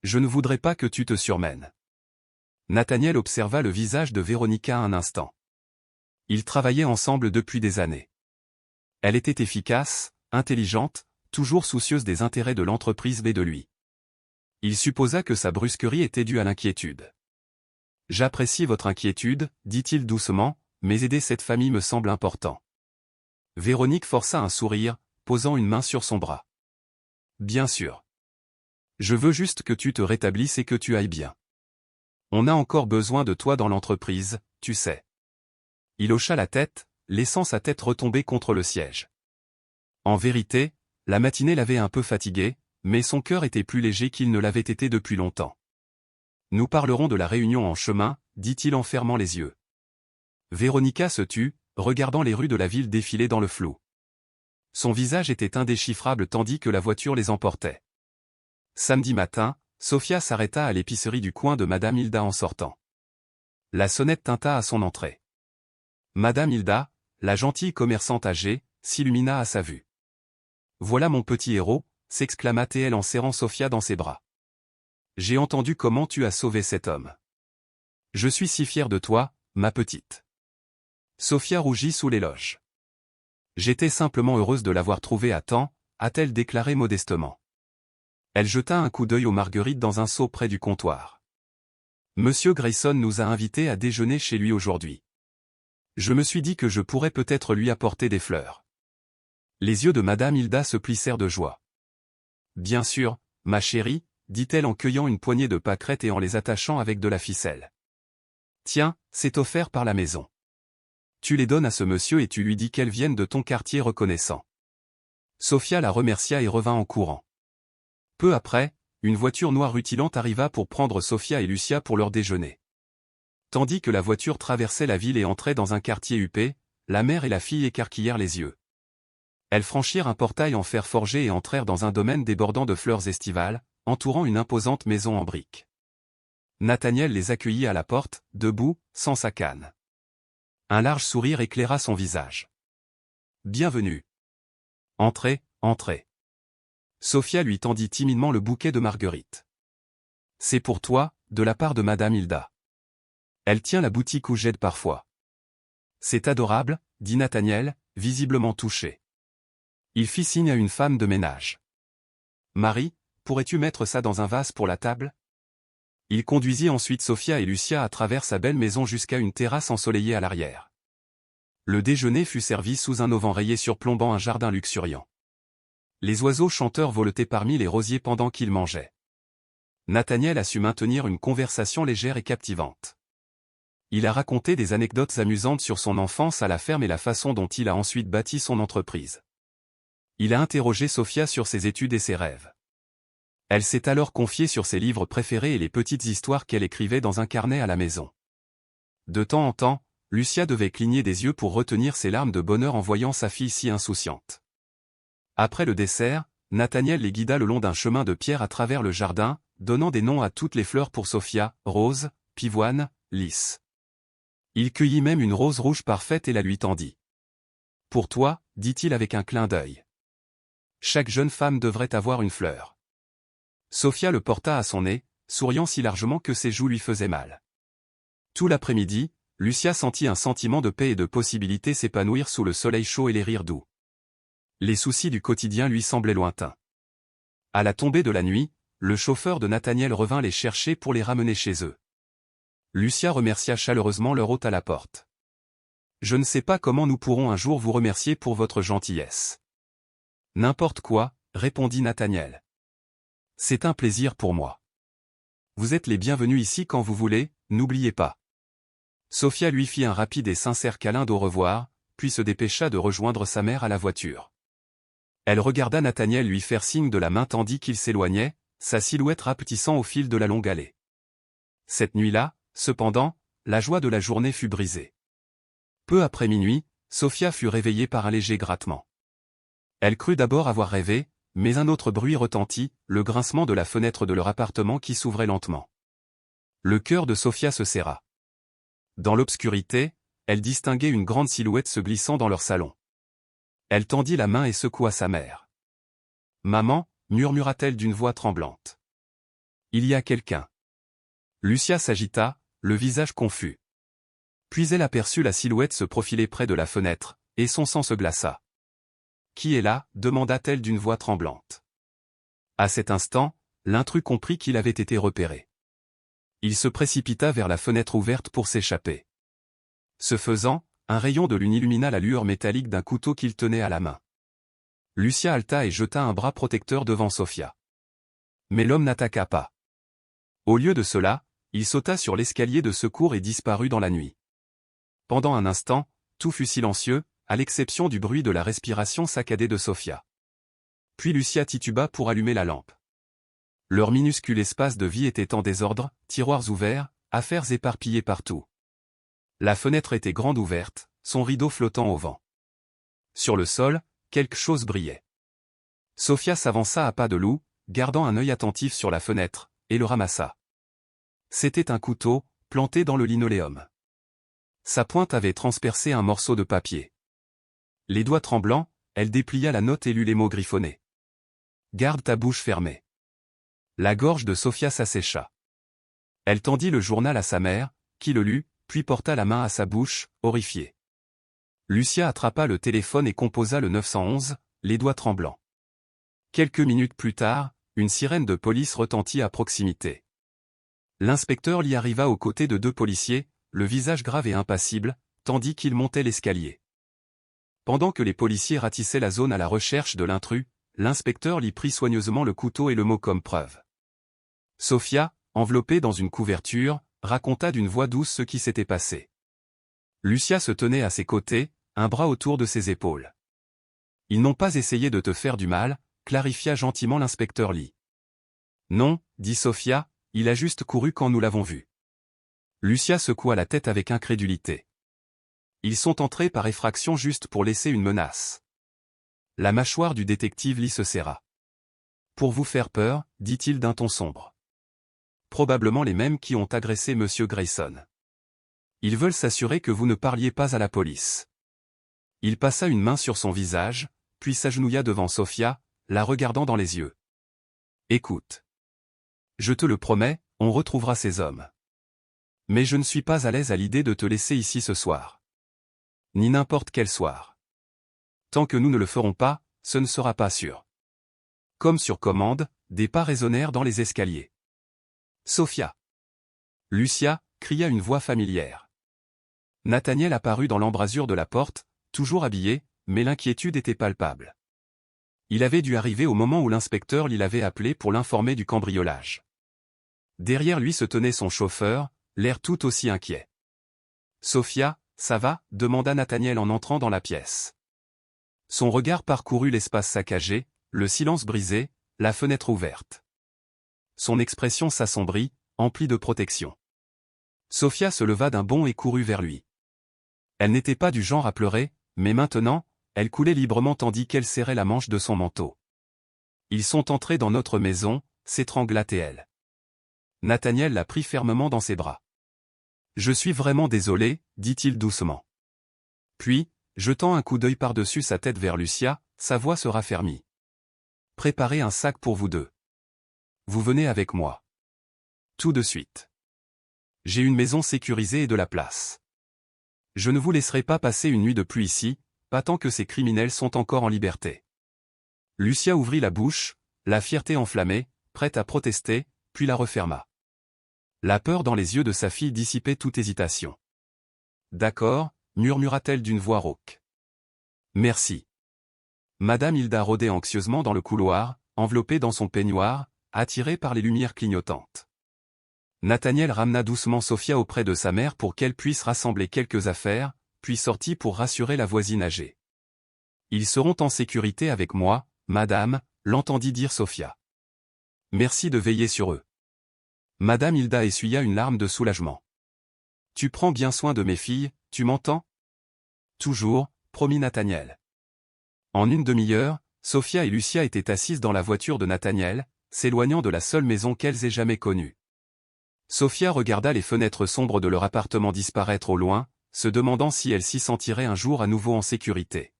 Je ne voudrais pas que tu te surmènes. » Nathaniel observa le visage de Véronica un instant. Ils travaillaient ensemble depuis des années. Elle était efficace, intelligente, toujours soucieuse des intérêts de l'entreprise et de lui. Il supposa que sa brusquerie était due à l'inquiétude. « J'apprécie votre inquiétude, » dit-il doucement, « mais aider cette famille me semble important. » Véronique força un sourire, posant une main sur son bras. « Bien sûr. Je veux juste que tu te rétablisses et que tu ailles bien. On a encore besoin de toi dans l'entreprise, tu sais. » Il hocha la tête, laissant sa tête retomber contre le siège. En vérité, la matinée l'avait un peu fatigué, mais son cœur était plus léger qu'il ne l'avait été depuis longtemps. Nous parlerons de la réunion en chemin, dit-il en fermant les yeux. Véronica se tut, regardant les rues de la ville défiler dans le flou. Son visage était indéchiffrable tandis que la voiture les emportait. Samedi matin, Sophia s'arrêta à l'épicerie du coin de Madame Hilda en sortant. La sonnette tinta à son entrée. Madame Hilda, la gentille commerçante âgée, s'illumina à sa vue. « Voilà mon petit héros », s'exclama-t-elle en serrant Sophia dans ses bras. « J'ai entendu comment tu as sauvé cet homme. Je suis si fière de toi, ma petite. » Sophia rougit sous l'éloge. « J'étais simplement heureuse de l'avoir trouvé à temps », a-t-elle déclaré modestement. Elle jeta un coup d'œil aux marguerites dans un seau près du comptoir. « Monsieur Grayson nous a invités à déjeuner chez lui aujourd'hui. Je me suis dit que je pourrais peut-être lui apporter des fleurs. » Les yeux de Madame Hilda se plissèrent de joie. « Bien sûr, ma chérie, » dit-elle en cueillant une poignée de pâquerettes et en les attachant avec de la ficelle. « Tiens, c'est offert par la maison. Tu les donnes à ce monsieur et tu lui dis qu'elles viennent de ton quartier reconnaissant. » Sophia la remercia et revint en courant. Peu après, une voiture noire rutilante arriva pour prendre Sophia et Lucia pour leur déjeuner. Tandis que la voiture traversait la ville et entrait dans un quartier huppé, la mère et la fille écarquillèrent les yeux. Elles franchirent un portail en fer forgé et entrèrent dans un domaine débordant de fleurs estivales, entourant une imposante maison en briques. Nathaniel les accueillit à la porte, debout, sans sa canne. Un large sourire éclaira son visage. « Bienvenue. Entrez, entrez. » Sophia lui tendit timidement le bouquet de marguerites. « C'est pour toi, de la part de Madame Hilda. Elle tient la boutique où j'aide parfois. »« C'est adorable, » dit Nathaniel, visiblement touché. Il fit signe à une femme de ménage. « Marie, pourrais-tu mettre ça dans un vase pour la table ?» Il conduisit ensuite Sophia et Lucia à travers sa belle maison jusqu'à une terrasse ensoleillée à l'arrière. Le déjeuner fut servi sous un auvent rayé surplombant un jardin luxuriant. Les oiseaux chanteurs voletaient parmi les rosiers pendant qu'ils mangeaient. Nathaniel a su maintenir une conversation légère et captivante. Il a raconté des anecdotes amusantes sur son enfance à la ferme et la façon dont il a ensuite bâti son entreprise. Il a interrogé Sophia sur ses études et ses rêves. Elle s'est alors confiée sur ses livres préférés et les petites histoires qu'elle écrivait dans un carnet à la maison. De temps en temps, Lucia devait cligner des yeux pour retenir ses larmes de bonheur en voyant sa fille si insouciante. Après le dessert, Nathaniel les guida le long d'un chemin de pierre à travers le jardin, donnant des noms à toutes les fleurs pour Sophia, rose, pivoine, lys. Il cueillit même une rose rouge parfaite et la lui tendit. « Pour toi, » dit-il avec un clin d'œil. « Chaque jeune femme devrait avoir une fleur. » Sophia le porta à son nez, souriant si largement que ses joues lui faisaient mal. Tout l'après-midi, Lucia sentit un sentiment de paix et de possibilité s'épanouir sous le soleil chaud et les rires doux. Les soucis du quotidien lui semblaient lointains. À la tombée de la nuit, le chauffeur de Nathaniel revint les chercher pour les ramener chez eux. Lucia remercia chaleureusement leur hôte à la porte. « Je ne sais pas comment nous pourrons un jour vous remercier pour votre gentillesse. »« N'importe quoi, » répondit Nathaniel. « C'est un plaisir pour moi. Vous êtes les bienvenus ici quand vous voulez, n'oubliez pas. » Sophia lui fit un rapide et sincère câlin d'au revoir, puis se dépêcha de rejoindre sa mère à la voiture. Elle regarda Nathaniel lui faire signe de la main tandis qu'il s'éloignait, sa silhouette rapetissant au fil de la longue allée. Cette nuit-là, cependant, la joie de la journée fut brisée. Peu après minuit, Sophia fut réveillée par un léger grattement. Elle crut d'abord avoir rêvé, mais un autre bruit retentit, le grincement de la fenêtre de leur appartement qui s'ouvrait lentement. Le cœur de Sophia se serra. Dans l'obscurité, elle distinguait une grande silhouette se glissant dans leur salon. Elle tendit la main et secoua sa mère. « Maman » murmura-t-elle d'une voix tremblante. « Il y a quelqu'un. » Lucia s'agita, le visage confus. Puis elle aperçut la silhouette se profiler près de la fenêtre, et son sang se glaça. « Qui est là » demanda-t-elle d'une voix tremblante. À cet instant, l'intrus comprit qu'il avait été repéré. Il se précipita vers la fenêtre ouverte pour s'échapper. Ce faisant, un rayon de lune illumina la lueur métallique d'un couteau qu'il tenait à la main. Lucia halta et jeta un bras protecteur devant Sophia. Mais l'homme n'attaqua pas. Au lieu de cela, il sauta sur l'escalier de secours et disparut dans la nuit. Pendant un instant, tout fut silencieux, à l'exception du bruit de la respiration saccadée de Sofia. Puis Lucia tituba pour allumer la lampe. Leur minuscule espace de vie était en désordre, tiroirs ouverts, affaires éparpillées partout. La fenêtre était grande ouverte, son rideau flottant au vent. Sur le sol, quelque chose brillait. Sofia s'avança à pas de loup, gardant un œil attentif sur la fenêtre, et le ramassa. C'était un couteau, planté dans le linoléum. Sa pointe avait transpercé un morceau de papier. Les doigts tremblants, elle déplia la note et lut les mots griffonnés. « Garde ta bouche fermée. » La gorge de Sofia s'assécha. Elle tendit le journal à sa mère, qui le lut, puis porta la main à sa bouche, horrifiée. Lucia attrapa le téléphone et composa le 911, les doigts tremblants. Quelques minutes plus tard, une sirène de police retentit à proximité. L'inspecteur y arriva aux côtés de deux policiers, le visage grave et impassible, tandis qu'il montait l'escalier. Pendant que les policiers ratissaient la zone à la recherche de l'intrus, l'inspecteur y prit soigneusement le couteau et le mot comme preuve. Sofia, enveloppée dans une couverture, raconta d'une voix douce ce qui s'était passé. Lucia se tenait à ses côtés, un bras autour de ses épaules. « Ils n'ont pas essayé de te faire du mal », clarifia gentiment l'inspecteur Lee. « Non, » dit Sofia, « il a juste couru quand nous l'avons vu. » Lucia secoua la tête avec incrédulité. « Ils sont entrés par effraction juste pour laisser une menace. » La mâchoire du détective Lee se serra. « Pour vous faire peur, dit-il d'un ton sombre. Probablement les mêmes qui ont agressé Monsieur Grayson. Ils veulent s'assurer que vous ne parliez pas à la police. » Il passa une main sur son visage, puis s'agenouilla devant Sofia, la regardant dans les yeux. « Écoute. Je te le promets, on retrouvera ces hommes. Mais je ne suis pas à l'aise à l'idée de te laisser ici ce soir. Ni n'importe quel soir. Tant que nous ne le ferons pas, ce ne sera pas sûr. » Comme sur commande, des pas résonnèrent dans les escaliers. « Sofia !» Lucia, cria une voix familière. Nathaniel apparut dans l'embrasure de la porte, toujours habillé, mais l'inquiétude était palpable. Il avait dû arriver au moment où l'inspecteur l'avait appelé pour l'informer du cambriolage. Derrière lui se tenait son chauffeur, l'air tout aussi inquiet. « Sofia, ça va ?» demanda Nathaniel en entrant dans la pièce. Son regard parcourut l'espace saccagé, le silence brisé, la fenêtre ouverte. Son expression s'assombrit, emplie de protection. Sofia se leva d'un bond et courut vers lui. Elle n'était pas du genre à pleurer, mais maintenant, elle coulait librement tandis qu'elle serrait la manche de son manteau. « Ils sont entrés dans notre maison », s'étrangla-t-elle. Nathaniel la prit fermement dans ses bras. « Je suis vraiment désolé », dit-il doucement. Puis, jetant un coup d'œil par-dessus sa tête vers Lucia, sa voix se raffermit. « Préparez un sac pour vous deux. Vous venez avec moi. Tout de suite. J'ai une maison sécurisée et de la place. Je ne vous laisserai pas passer une nuit de plus ici, pas tant que ces criminels sont encore en liberté. » Lucia ouvrit la bouche, la fierté enflammée, prête à protester, puis la referma. La peur dans les yeux de sa fille dissipait toute hésitation. « D'accord, » murmura-t-elle d'une voix rauque. « Merci. » Madame Hilda rôdait anxieusement dans le couloir, enveloppée dans son peignoir, attirée par les lumières clignotantes. Nathaniel ramena doucement Sofia auprès de sa mère pour qu'elle puisse rassembler quelques affaires, puis sortit pour rassurer la voisine âgée. « Ils seront en sécurité avec moi, madame », l'entendit dire Sofia. « Merci de veiller sur eux. » Madame Hilda essuya une larme de soulagement. « Tu prends bien soin de mes filles, tu m'entends ? » « Toujours », promit Nathaniel. En une demi-heure, Sofia et Lucia étaient assises dans la voiture de Nathaniel, s'éloignant de la seule maison qu'elles aient jamais connue. Sofia regarda les fenêtres sombres de leur appartement disparaître au loin, se demandant si elle s'y sentirait un jour à nouveau en sécurité.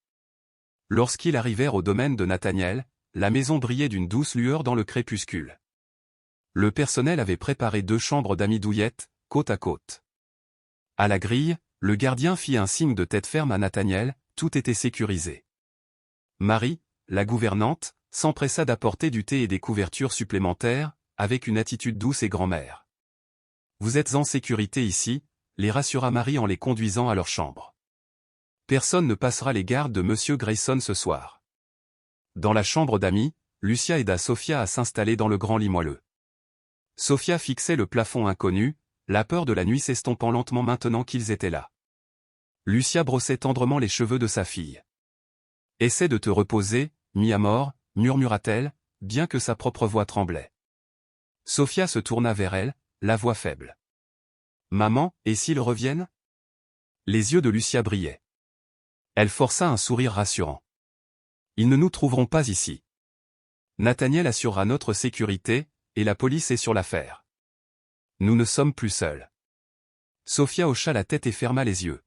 Lorsqu'ils arrivèrent au domaine de Nathaniel, la maison brillait d'une douce lueur dans le crépuscule. Le personnel avait préparé 2 chambres d'amis douillettes, côte à côte. À la grille, le gardien fit un signe de tête ferme à Nathaniel, tout était sécurisé. Marie, la gouvernante, s'empressa d'apporter du thé et des couvertures supplémentaires, avec une attitude douce et grand-mère. « Vous êtes en sécurité ici », les rassura Marie en les conduisant à leur chambre. « Personne ne passera les gardes de Monsieur Grayson ce soir. » Dans la chambre d'amis, Lucia aida Sofia à s'installer dans le grand lit moelleux. Sofia fixait le plafond inconnu, la peur de la nuit s'estompant lentement maintenant qu'ils étaient là. Lucia brossait tendrement les cheveux de sa fille. Essaie de te reposer, mi amor, murmura-t-elle, bien que sa propre voix tremblait. Sofia se tourna vers elle, la voix faible. Maman, et s'ils reviennent? Les yeux de Lucia brillaient. Elle força un sourire rassurant. Ils ne nous trouveront pas ici. Nathaniel assurera notre sécurité, et la police est sur l'affaire. Nous ne sommes plus seuls. Sofia hocha la tête et ferma les yeux.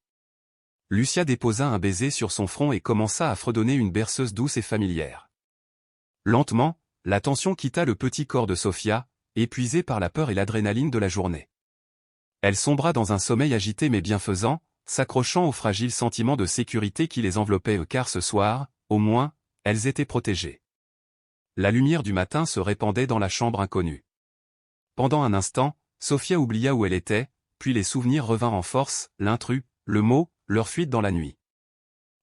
Lucia déposa un baiser sur son front et commença à fredonner une berceuse douce et familière. Lentement, la tension quitta le petit corps de Sofia, épuisée par la peur et l'adrénaline de la journée. Elle sombra dans un sommeil agité mais bienfaisant, s'accrochant au fragile sentiment de sécurité qui les enveloppait car ce soir, au moins, elles étaient protégées. La lumière du matin se répandait dans la chambre inconnue. Pendant un instant, Sofia oublia où elle était, puis les souvenirs revinrent en force, l'intrus, le mot, leur fuite dans la nuit.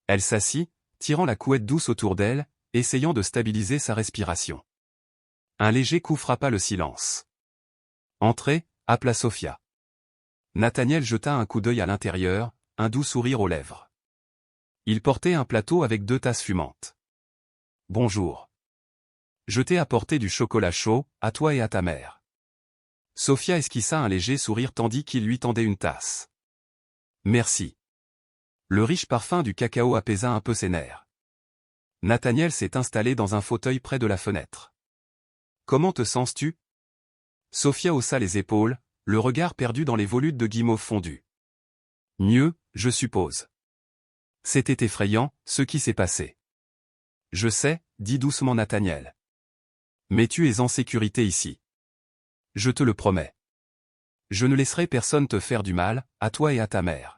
Elle s'assit, tirant la couette douce autour d'elle, essayant de stabiliser sa respiration. Un léger coup frappa le silence. « Entrez » appela Sofia. Nathaniel jeta un coup d'œil à l'intérieur, un doux sourire aux lèvres. Il portait un plateau avec 2 tasses fumantes. « Bonjour. Je t'ai apporté du chocolat chaud, à toi et à ta mère. » Sofia esquissa un léger sourire tandis qu'il lui tendait une tasse. « Merci. » Le riche parfum du cacao apaisa un peu ses nerfs. Nathaniel s'est installé dans un fauteuil près de la fenêtre. « Comment te sens-tu » Sofia haussa les épaules, le regard perdu dans les volutes de guimauve fondu. « Mieux, je suppose. » C'était effrayant, ce qui s'est passé. « Je sais, » dit doucement Nathaniel. « Mais tu es en sécurité ici. Je te le promets. Je ne laisserai personne te faire du mal, à toi et à ta mère. »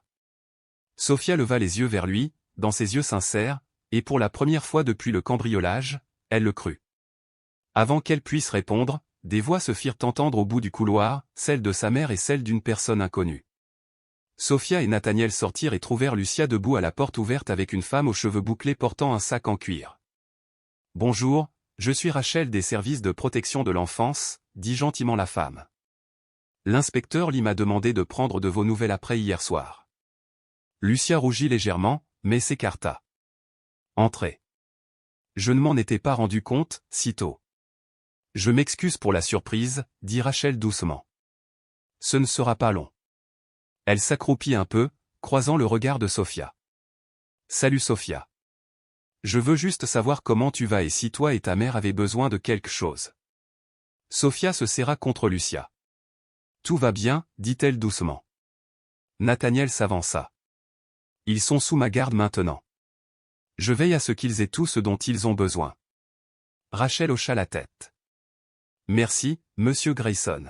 Sofia leva les yeux vers lui, dans ses yeux sincères, et pour la première fois depuis le cambriolage, elle le crut. Avant qu'elle puisse répondre, des voix se firent entendre au bout du couloir, celle de sa mère et celle d'une personne inconnue. Sofia et Nathaniel sortirent et trouvèrent Lucia debout à la porte ouverte avec une femme aux cheveux bouclés portant un sac en cuir. « Bonjour, je suis Rachel des services de protection de l'enfance, » dit gentiment la femme. « L'inspecteur Lee m'a demandé de prendre de vos nouvelles après hier soir. » Lucia rougit légèrement, mais s'écarta. « Entrez. » Je ne m'en étais pas rendu compte, si tôt. « Je m'excuse pour la surprise, » dit Rachel doucement. « Ce ne sera pas long. » Elle s'accroupit un peu, croisant le regard de Sofia. « Salut Sofia. Je veux juste savoir comment tu vas et si toi et ta mère avez besoin de quelque chose. » Sofia se serra contre Lucia. « Tout va bien, » dit-elle doucement. Nathaniel s'avança. « Ils sont sous ma garde maintenant. Je veille à ce qu'ils aient tout ce dont ils ont besoin. » Rachel hocha la tête. « Merci, monsieur Grayson. »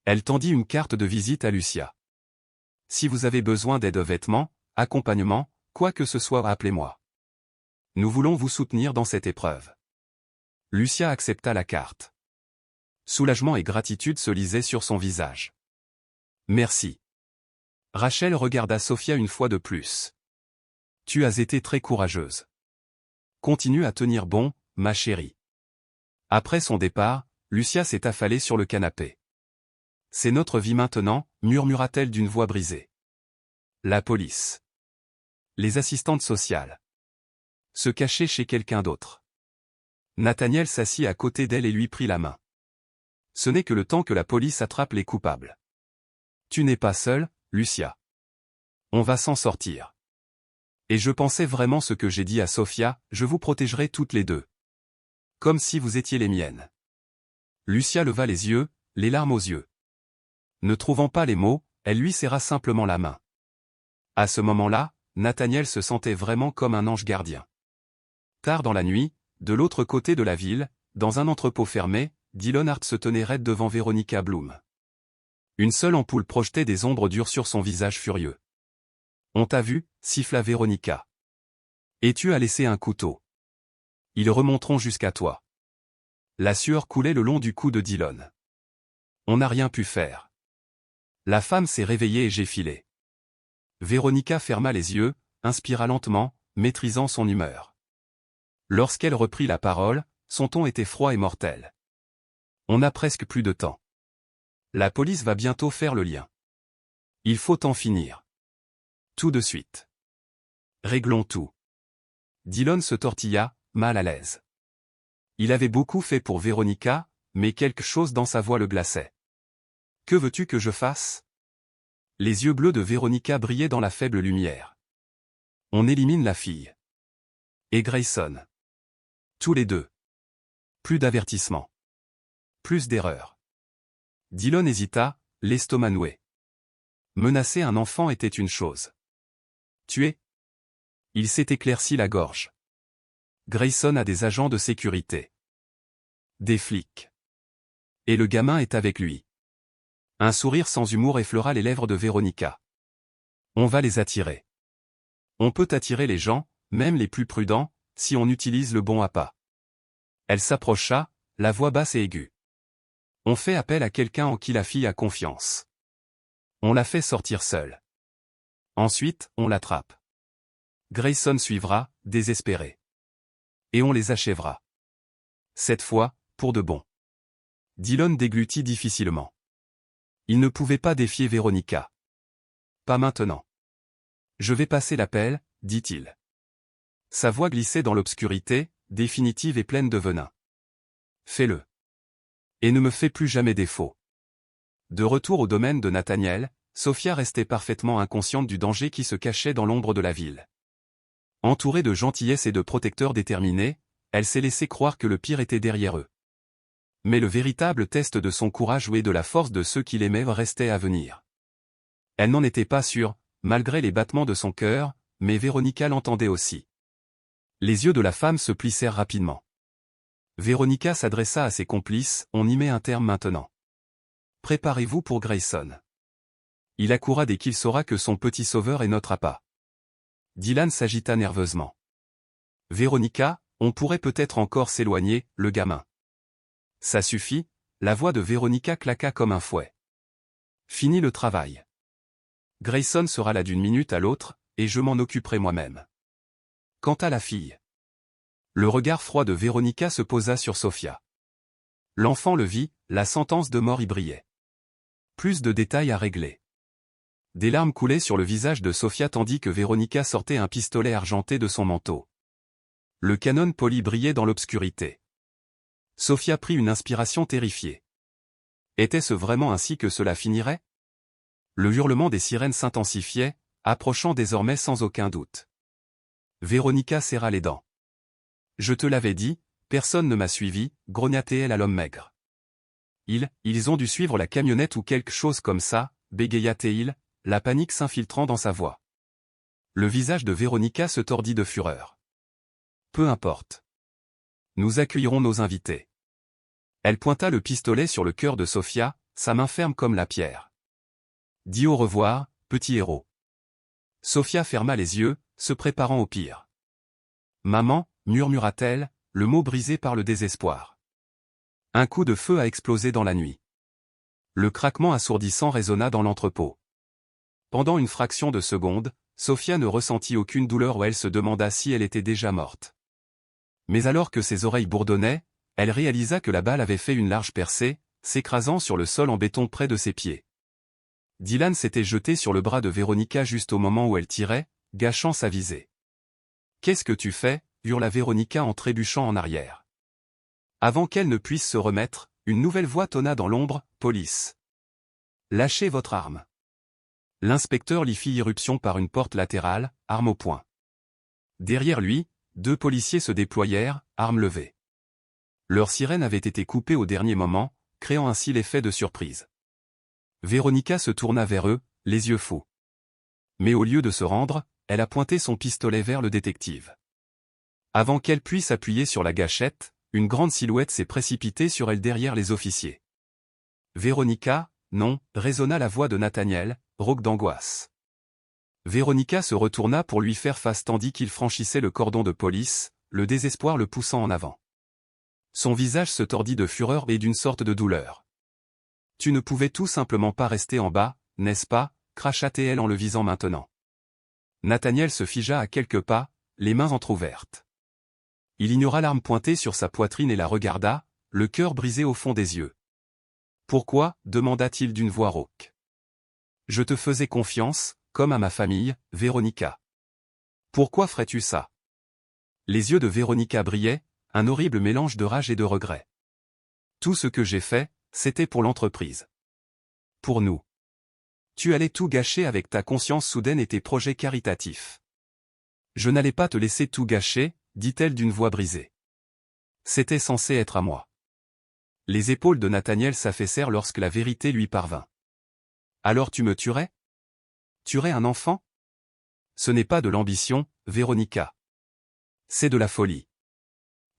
Elle tendit une carte de visite à Lucia. « Si vous avez besoin d'aide vêtements, accompagnement, quoi que ce soit, appelez-moi. Nous voulons vous soutenir dans cette épreuve. » Lucia accepta la carte. Soulagement et gratitude se lisaient sur son visage. « Merci. » Rachel regarda Sofia une fois de plus. « Tu as été très courageuse. Continue à tenir bon, ma chérie. » Après son départ, Lucia s'est affalée sur le canapé. « C'est notre vie maintenant, » murmura-t-elle d'une voix brisée. La police. Les assistantes sociales. Se cacher chez quelqu'un d'autre. Nathaniel s'assit à côté d'elle et lui prit la main. Ce n'est que le temps que la police attrape les coupables. Tu n'es pas seule, Lucia. On va s'en sortir. Et je pensais vraiment ce que j'ai dit à Sofia, je vous protégerai toutes les deux. Comme si vous étiez les miennes. Lucia leva les yeux, les larmes aux yeux. Ne trouvant pas les mots, elle lui serra simplement la main. À ce moment-là, Nathaniel se sentait vraiment comme un ange gardien. Tard dans la nuit, de l'autre côté de la ville, dans un entrepôt fermé, Dylan Hart se tenait raide devant Veronica Bloom. Une seule ampoule projetait des ombres dures sur son visage furieux. « On t'a vu » siffla Veronica. « Et tu as laissé un couteau. Ils remonteront jusqu'à toi. » La sueur coulait le long du cou de Dylan. « On n'a rien pu faire. » La femme s'est réveillée et j'ai filé. Veronica ferma les yeux, inspira lentement, maîtrisant son humeur. Lorsqu'elle reprit la parole, son ton était froid et mortel. « On n'a presque plus de temps. La police va bientôt faire le lien. Il faut en finir. Tout de suite. Réglons tout. Dillon se tortilla, mal à l'aise. Il avait beaucoup fait pour Véronica, mais quelque chose dans sa voix le glaçait. Que veux-tu que je fasse? Les yeux bleus de Véronica brillaient dans la faible lumière. On élimine la fille. Et Grayson. Tous les deux. Plus d'avertissement. Plus d'erreurs. Dillon hésita, l'estomac noué. Menacer un enfant était une chose. Tuer? Il s'est éclairci la gorge. Grayson a des agents de sécurité. Des flics. Et le gamin est avec lui. Un sourire sans humour effleura les lèvres de Véronica. On va les attirer. On peut attirer les gens, même les plus prudents, si on utilise le bon appât. Elle s'approcha, la voix basse et aiguë. On fait appel à quelqu'un en qui la fille a confiance. On la fait sortir seule. Ensuite, on l'attrape. Grayson suivra, désespéré. Et on les achèvera. Cette fois, pour de bon. Dillon déglutit difficilement. Il ne pouvait pas défier Véronica. Pas maintenant. Je vais passer l'appel, dit-il. Sa voix glissait dans l'obscurité, définitive et pleine de venin. Fais-le. Et ne me fais plus jamais défaut. De retour au domaine de Nathaniel, Sophia restait parfaitement inconsciente du danger qui se cachait dans l'ombre de la ville. Entourée de gentillesse et de protecteurs déterminés, elle s'est laissé croire que le pire était derrière eux. Mais le véritable test de son courage et de la force de ceux qui l'aimaient restait à venir. Elle n'en était pas sûre, malgré les battements de son cœur, mais Véronica l'entendait aussi. Les yeux de la femme se plissèrent rapidement. Véronica s'adressa à ses complices, on y met un terme maintenant. Préparez-vous pour Grayson. Il accourra dès qu'il saura que son petit sauveur est notre appât. Dylan s'agita nerveusement. Véronica, on pourrait peut-être encore s'éloigner, le gamin. Ça suffit, la voix de Véronica claqua comme un fouet. Fini le travail. Grayson sera là d'une minute à l'autre, et je m'en occuperai moi-même. Quant à la fille. Le regard froid de Véronica se posa sur Sophia. L'enfant le vit, la sentence de mort y brillait. Plus de détails à régler. Des larmes coulaient sur le visage de Sophia tandis que Véronica sortait un pistolet argenté de son manteau. Le canon poli brillait dans l'obscurité. Sophia prit une inspiration terrifiée. Était-ce vraiment ainsi que cela finirait? Le hurlement des sirènes s'intensifiait, approchant désormais sans aucun doute. Véronica serra les dents. Je te l'avais dit, personne ne m'a suivi, grogna-t-elle à l'homme maigre. Ils ont dû suivre la camionnette ou quelque chose comme ça, bégaya-t-il, la panique s'infiltrant dans sa voix. Le visage de Véronica se tordit de fureur. Peu importe. Nous accueillerons nos invités. Elle pointa le pistolet sur le cœur de Sophia, sa main ferme comme la pierre. Dis au revoir, petit héros. Sophia ferma les yeux, se préparant au pire. Maman, murmura-t-elle, le mot brisé par le désespoir. Un coup de feu a explosé dans la nuit. Le craquement assourdissant résonna dans l'entrepôt. Pendant une fraction de seconde, Sophia ne ressentit aucune douleur ou elle se demanda si elle était déjà morte. Mais alors que ses oreilles bourdonnaient, elle réalisa que la balle avait fait une large percée, s'écrasant sur le sol en béton près de ses pieds. Dylan s'était jeté sur le bras de Véronica juste au moment où elle tirait, gâchant sa visée. « Qu'est-ce que tu fais » hurla Véronica en trébuchant en arrière. Avant qu'elle ne puisse se remettre, une nouvelle voix tonna dans l'ombre, « Police. Lâchez votre arme. » L'inspecteur l'y fit irruption par une porte latérale, arme au poing. Derrière lui, 2 policiers se déployèrent, armes levées. Leur sirène avait été coupée au dernier moment, créant ainsi l'effet de surprise. Véronica se tourna vers eux, les yeux fous. Mais au lieu de se rendre, elle a pointé son pistolet vers le détective. Avant qu'elle puisse appuyer sur la gâchette, une grande silhouette s'est précipitée sur elle derrière les officiers. Véronica, non, résonna la voix de Nathaniel, rauque d'angoisse. Véronica se retourna pour lui faire face tandis qu'il franchissait le cordon de police, le désespoir le poussant en avant. Son visage se tordit de fureur et d'une sorte de douleur. « Tu ne pouvais tout simplement pas rester en bas, n'est-ce pas » cracha-t-elle en le visant maintenant. Nathaniel se figea à quelques pas, les mains entr'ouvertes. Il ignora l'arme pointée sur sa poitrine et la regarda, le cœur brisé au fond des yeux. « Pourquoi » demanda-t-il d'une voix rauque. « Je te faisais confiance, comme à ma famille, Véronica. Pourquoi ferais-tu ça? Les yeux de Véronica brillaient, un horrible mélange de rage et de regret. Tout ce que j'ai fait, c'était pour l'entreprise. Pour nous. Tu allais tout gâcher avec ta conscience soudaine et tes projets caritatifs. Je n'allais pas te laisser tout gâcher, dit-elle d'une voix brisée. C'était censé être à moi. Les épaules de Nathaniel s'affaissèrent lorsque la vérité lui parvint. Alors tu me tuerais? Tuerais un enfant? Ce n'est pas de l'ambition, Véronica. C'est de la folie.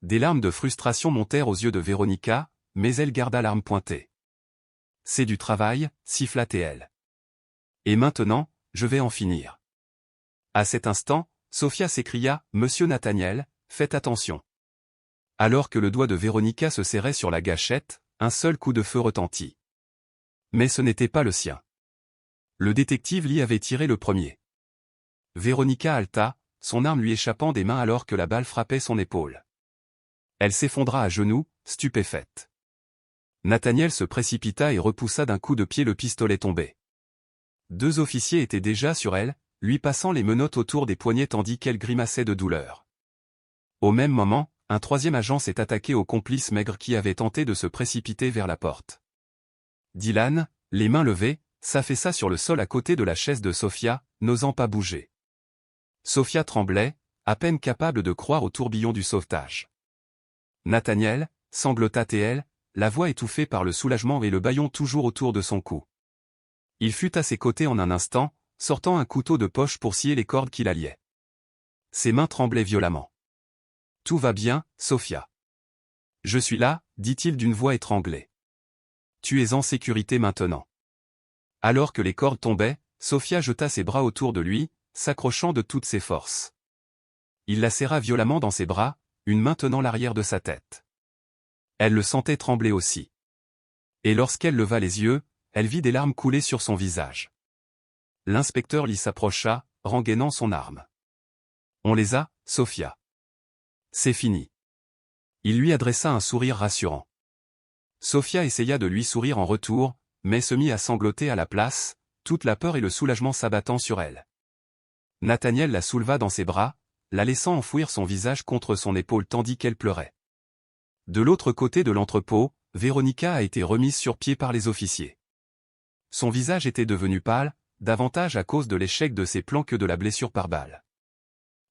Des larmes de frustration montèrent aux yeux de Véronica, mais elle garda l'arme pointée. C'est du travail, siffla-t-elle. Et maintenant, je vais en finir. À cet instant, Sophia s'écria, Monsieur Nathaniel, faites attention. Alors que le doigt de Véronica se serrait sur la gâchette, un seul coup de feu retentit. Mais ce n'était pas le sien. Le détective l'y avait tiré le premier. Véronica halta, son arme lui échappant des mains alors que la balle frappait son épaule. Elle s'effondra à genoux, stupéfaite. Nathaniel se précipita et repoussa d'un coup de pied le pistolet tombé. 2 officiers étaient déjà sur elle, lui passant les menottes autour des poignets tandis qu'elle grimaçait de douleur. Au même moment, un 3e agent s'est attaqué au complice maigre qui avait tenté de se précipiter vers la porte. Dylan, les mains levées, s'affaissa sur le sol à côté de la chaise de Sophia, n'osant pas bouger. Sophia tremblait, à peine capable de croire au tourbillon du sauvetage. Nathaniel, sanglota-t-elle, la voix étouffée par le soulagement et le bâillon toujours autour de son cou. Il fut à ses côtés en un instant, sortant un couteau de poche pour scier les cordes qui la liaient. Ses mains tremblaient violemment. « Tout va bien, Sophia. Je suis là, dit-il d'une voix étranglée. Tu es en sécurité maintenant. » Alors que les cordes tombaient, Sophia jeta ses bras autour de lui, s'accrochant de toutes ses forces. Il la serra violemment dans ses bras, une main tenant l'arrière de sa tête. Elle le sentait trembler aussi. Et lorsqu'elle leva les yeux, elle vit des larmes couler sur son visage. L'inspecteur l'y s'approcha, rengainant son arme. « On les a, Sophia. C'est fini. » Il lui adressa un sourire rassurant. Sophia essaya de lui sourire en retour, mais se mit à sangloter à la place, toute la peur et le soulagement s'abattant sur elle. Nathaniel la souleva dans ses bras, la laissant enfouir son visage contre son épaule tandis qu'elle pleurait. De l'autre côté de l'entrepôt, Véronica a été remise sur pied par les officiers. Son visage était devenu pâle, davantage à cause de l'échec de ses plans que de la blessure par balle.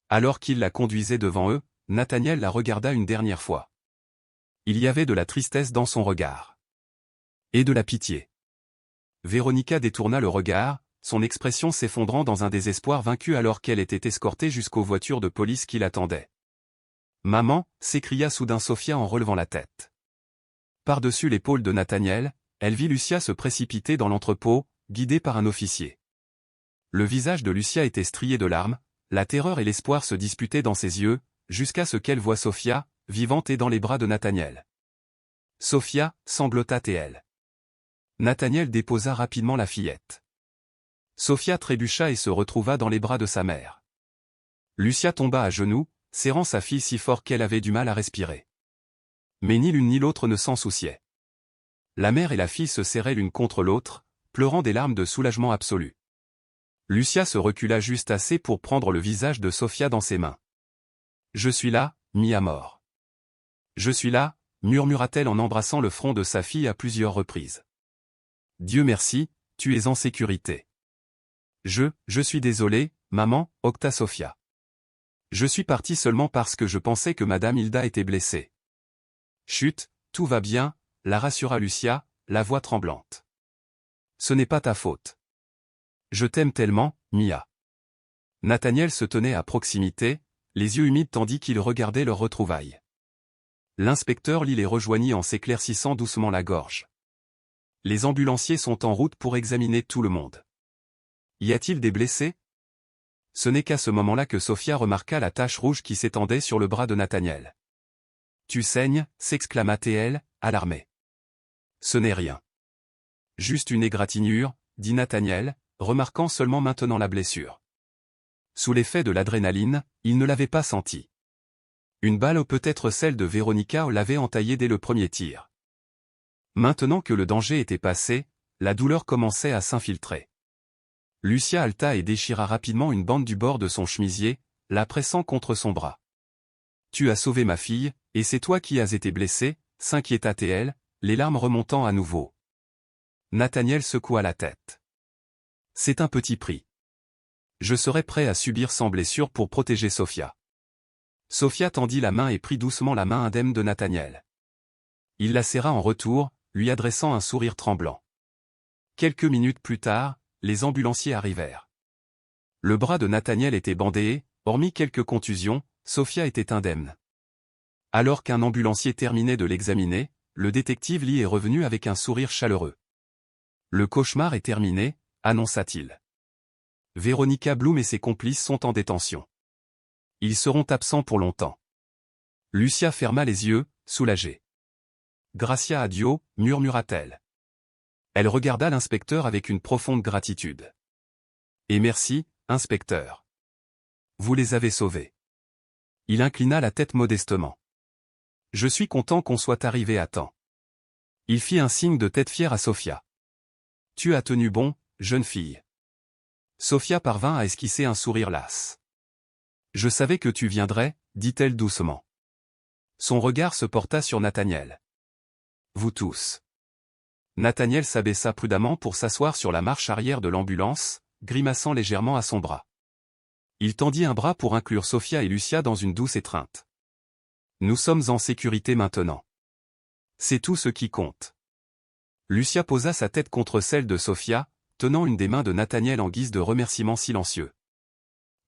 Alors qu'il la conduisait devant eux, Nathaniel la regarda une dernière fois. Il y avait de la tristesse dans son regard. Et de la pitié. Véronica détourna le regard, son expression s'effondrant dans un désespoir vaincu alors qu'elle était escortée jusqu'aux voitures de police qui l'attendaient. « Maman » s'écria soudain Sophia en relevant la tête. Par-dessus l'épaule de Nathaniel, elle vit Lucia se précipiter dans l'entrepôt, guidée par un officier. Le visage de Lucia était strié de larmes, la terreur et l'espoir se disputaient dans ses yeux, jusqu'à ce qu'elle voie Sophia, vivante et dans les bras de Nathaniel. Sophia, sanglota-t-elle. Nathaniel déposa rapidement la fillette. Sophia trébucha et se retrouva dans les bras de sa mère. Lucia tomba à genoux, serrant sa fille si fort qu'elle avait du mal à respirer. Mais ni l'une ni l'autre ne s'en souciait. La mère et la fille se serraient l'une contre l'autre, pleurant des larmes de soulagement absolu. Lucia se recula juste assez pour prendre le visage de Sophia dans ses mains. « Je suis là, mis à mort. Je suis là » murmura-t-elle en embrassant le front de sa fille à plusieurs reprises. « Dieu merci, tu es en sécurité. »« Je suis désolé, maman, » octa Sophia. « Je suis partie seulement parce que je pensais que Madame Hilda était blessée. »« Chut, tout va bien » la rassura Lucia, la voix tremblante. « Ce n'est pas ta faute. Je t'aime tellement, Mia. » Nathaniel se tenait à proximité, les yeux humides tandis qu'il regardait leur retrouvaille. L'inspecteur les rejoignit en s'éclaircissant doucement la gorge. Les ambulanciers sont en route pour examiner tout le monde. Y a-t-il des blessés? Ce n'est qu'à ce moment-là que Sophia remarqua la tache rouge qui s'étendait sur le bras de Nathaniel. « Tu saignes » s'exclama-t-elle, alarmée. « Ce n'est rien. Juste une égratignure, » dit Nathaniel, remarquant seulement maintenant la blessure. Sous l'effet de l'adrénaline, il ne l'avait pas senti. Une balle ou peut-être celle de Véronica l'avait entaillé dès le premier tir. Maintenant que le danger était passé, la douleur commençait à s'infiltrer. Lucia halta et déchira rapidement une bande du bord de son chemisier, la pressant contre son bras. « Tu as sauvé ma fille, et c'est toi qui as été blessé ?» s'inquiéta T.L., les larmes remontant à nouveau. Nathaniel secoua la tête. « C'est un petit prix. Je serai prêt à subir sans blessure pour protéger Sophia. » Sophia tendit la main et prit doucement la main indemne de Nathaniel. Il la serra en retour, lui adressant un sourire tremblant. Quelques minutes plus tard, les ambulanciers arrivèrent. Le bras de Nathaniel était bandé, hormis quelques contusions, Sophia était indemne. Alors qu'un ambulancier terminait de l'examiner, le détective Lee est revenu avec un sourire chaleureux. « Le cauchemar est terminé », annonça-t-il. Veronica Bloom et ses complices sont en détention. Ils seront absents pour longtemps. Lucia ferma les yeux, soulagée. « Gracia a Dio », murmura-t-elle. Elle regarda l'inspecteur avec une profonde gratitude. « Et merci, inspecteur. Vous les avez sauvés. » Il inclina la tête modestement. « Je suis content qu'on soit arrivé à temps. » Il fit un signe de tête fière à Sophia. « Tu as tenu bon, jeune fille. » Sophia parvint à esquisser un sourire las. « Je savais que tu viendrais, » dit-elle doucement. Son regard se porta sur Nathaniel. « Vous tous. » Nathaniel s'abaissa prudemment pour s'asseoir sur la marche arrière de l'ambulance, grimaçant légèrement à son bras. Il tendit un bras pour inclure Sophia et Lucia dans une douce étreinte. « Nous sommes en sécurité maintenant. C'est tout ce qui compte. » Lucia posa sa tête contre celle de Sophia, tenant une des mains de Nathaniel en guise de remerciement silencieux.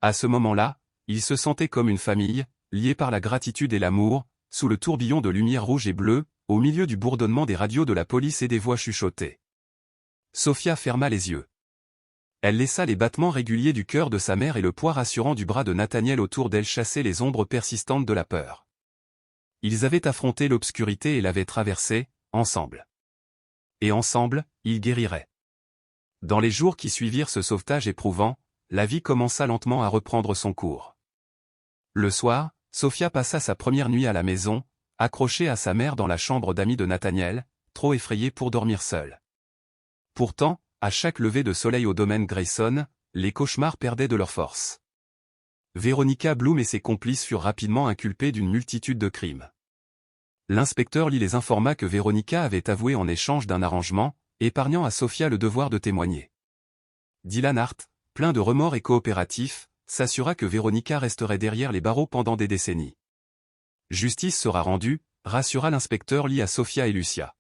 À ce moment-là, ils se sentaient comme une famille, liés par la gratitude et l'amour, sous le tourbillon de lumière rouge et bleue, au milieu du bourdonnement des radios de la police et des voix chuchotées. Sophia ferma les yeux. Elle laissa les battements réguliers du cœur de sa mère et le poids rassurant du bras de Nathaniel autour d'elle chasser les ombres persistantes de la peur. Ils avaient affronté l'obscurité et l'avaient traversée, ensemble. Et ensemble, ils guériraient. Dans les jours qui suivirent ce sauvetage éprouvant, la vie commença lentement à reprendre son cours. Le soir, Sophia passa sa première nuit à la maison, accrochée à sa mère dans la chambre d'amis de Nathaniel, trop effrayée pour dormir seule. Pourtant, à chaque lever de soleil au domaine Grayson, les cauchemars perdaient de leur force. Veronica Bloom et ses complices furent rapidement inculpés d'une multitude de crimes. L'inspecteur Lee les informa que Veronica avait avoué en échange d'un arrangement, épargnant à Sophia le devoir de témoigner. Dylan Hart, plein de remords et coopératif, s'assura que Veronica resterait derrière les barreaux pendant des décennies. Justice sera rendue, rassura l'inspecteur Lee à Sophia et Lucia.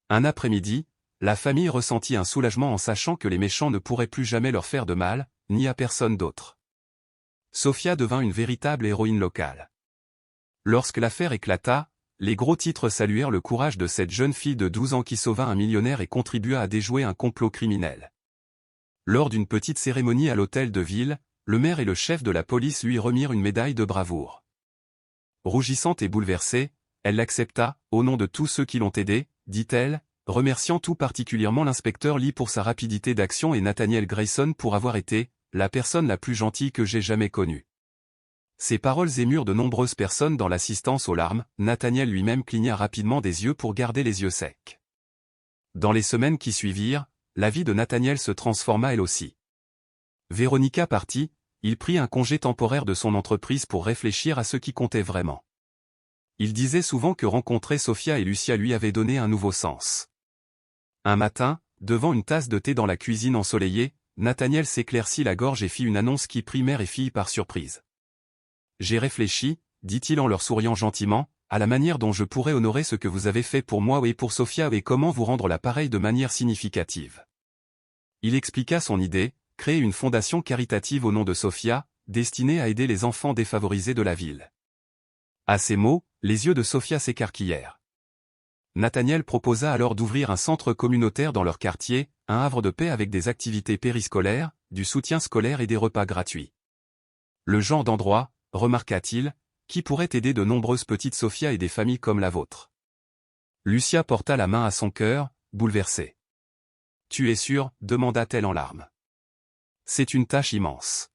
Un après-midi, la famille ressentit un soulagement en sachant que les méchants ne pourraient plus jamais leur faire de mal, ni à personne d'autre. Sophia devint une véritable héroïne locale. Lorsque l'affaire éclata, les gros titres saluèrent le courage de cette jeune fille de 12 ans qui sauva un millionnaire et contribua à déjouer un complot criminel. Lors d'une petite cérémonie à l'hôtel de ville, le maire et le chef de la police lui remirent une médaille de bravoure. Rougissante et bouleversée, elle l'accepta, au nom de tous ceux qui l'ont aidée, dit-elle, remerciant tout particulièrement l'inspecteur Lee pour sa rapidité d'action et Nathaniel Grayson pour avoir été la personne la plus gentille que j'ai jamais connue. Ces paroles émurent de nombreuses personnes dans l'assistance aux larmes, Nathaniel lui-même cligna rapidement des yeux pour garder les yeux secs. Dans les semaines qui suivirent, la vie de Nathaniel se transforma elle aussi. Veronica partit, il prit un congé temporaire de son entreprise pour réfléchir à ce qui comptait vraiment. Il disait souvent que rencontrer Sophia et Lucia lui avait donné un nouveau sens. Un matin, devant une tasse de thé dans la cuisine ensoleillée, Nathaniel s'éclaircit la gorge et fit une annonce qui prit mère et fille par surprise. « J'ai réfléchi, » dit-il en leur souriant gentiment, « à la manière dont je pourrais honorer ce que vous avez fait pour moi et pour Sophia et comment vous rendre l'appareil de manière significative. » Il expliqua son idée, créer une fondation caritative au nom de Sophia, destinée à aider les enfants défavorisés de la ville. À ces mots, les yeux de Sophia s'écarquillèrent. Nathaniel proposa alors d'ouvrir un centre communautaire dans leur quartier, un havre de paix avec des activités périscolaires, du soutien scolaire et des repas gratuits. Le genre d'endroit, remarqua-t-il, qui pourrait aider de nombreuses petites Sophia et des familles comme la vôtre. Lucia porta la main à son cœur, bouleversée. « Tu es sûr ?» demanda-t-elle en larmes. « C'est une tâche immense. »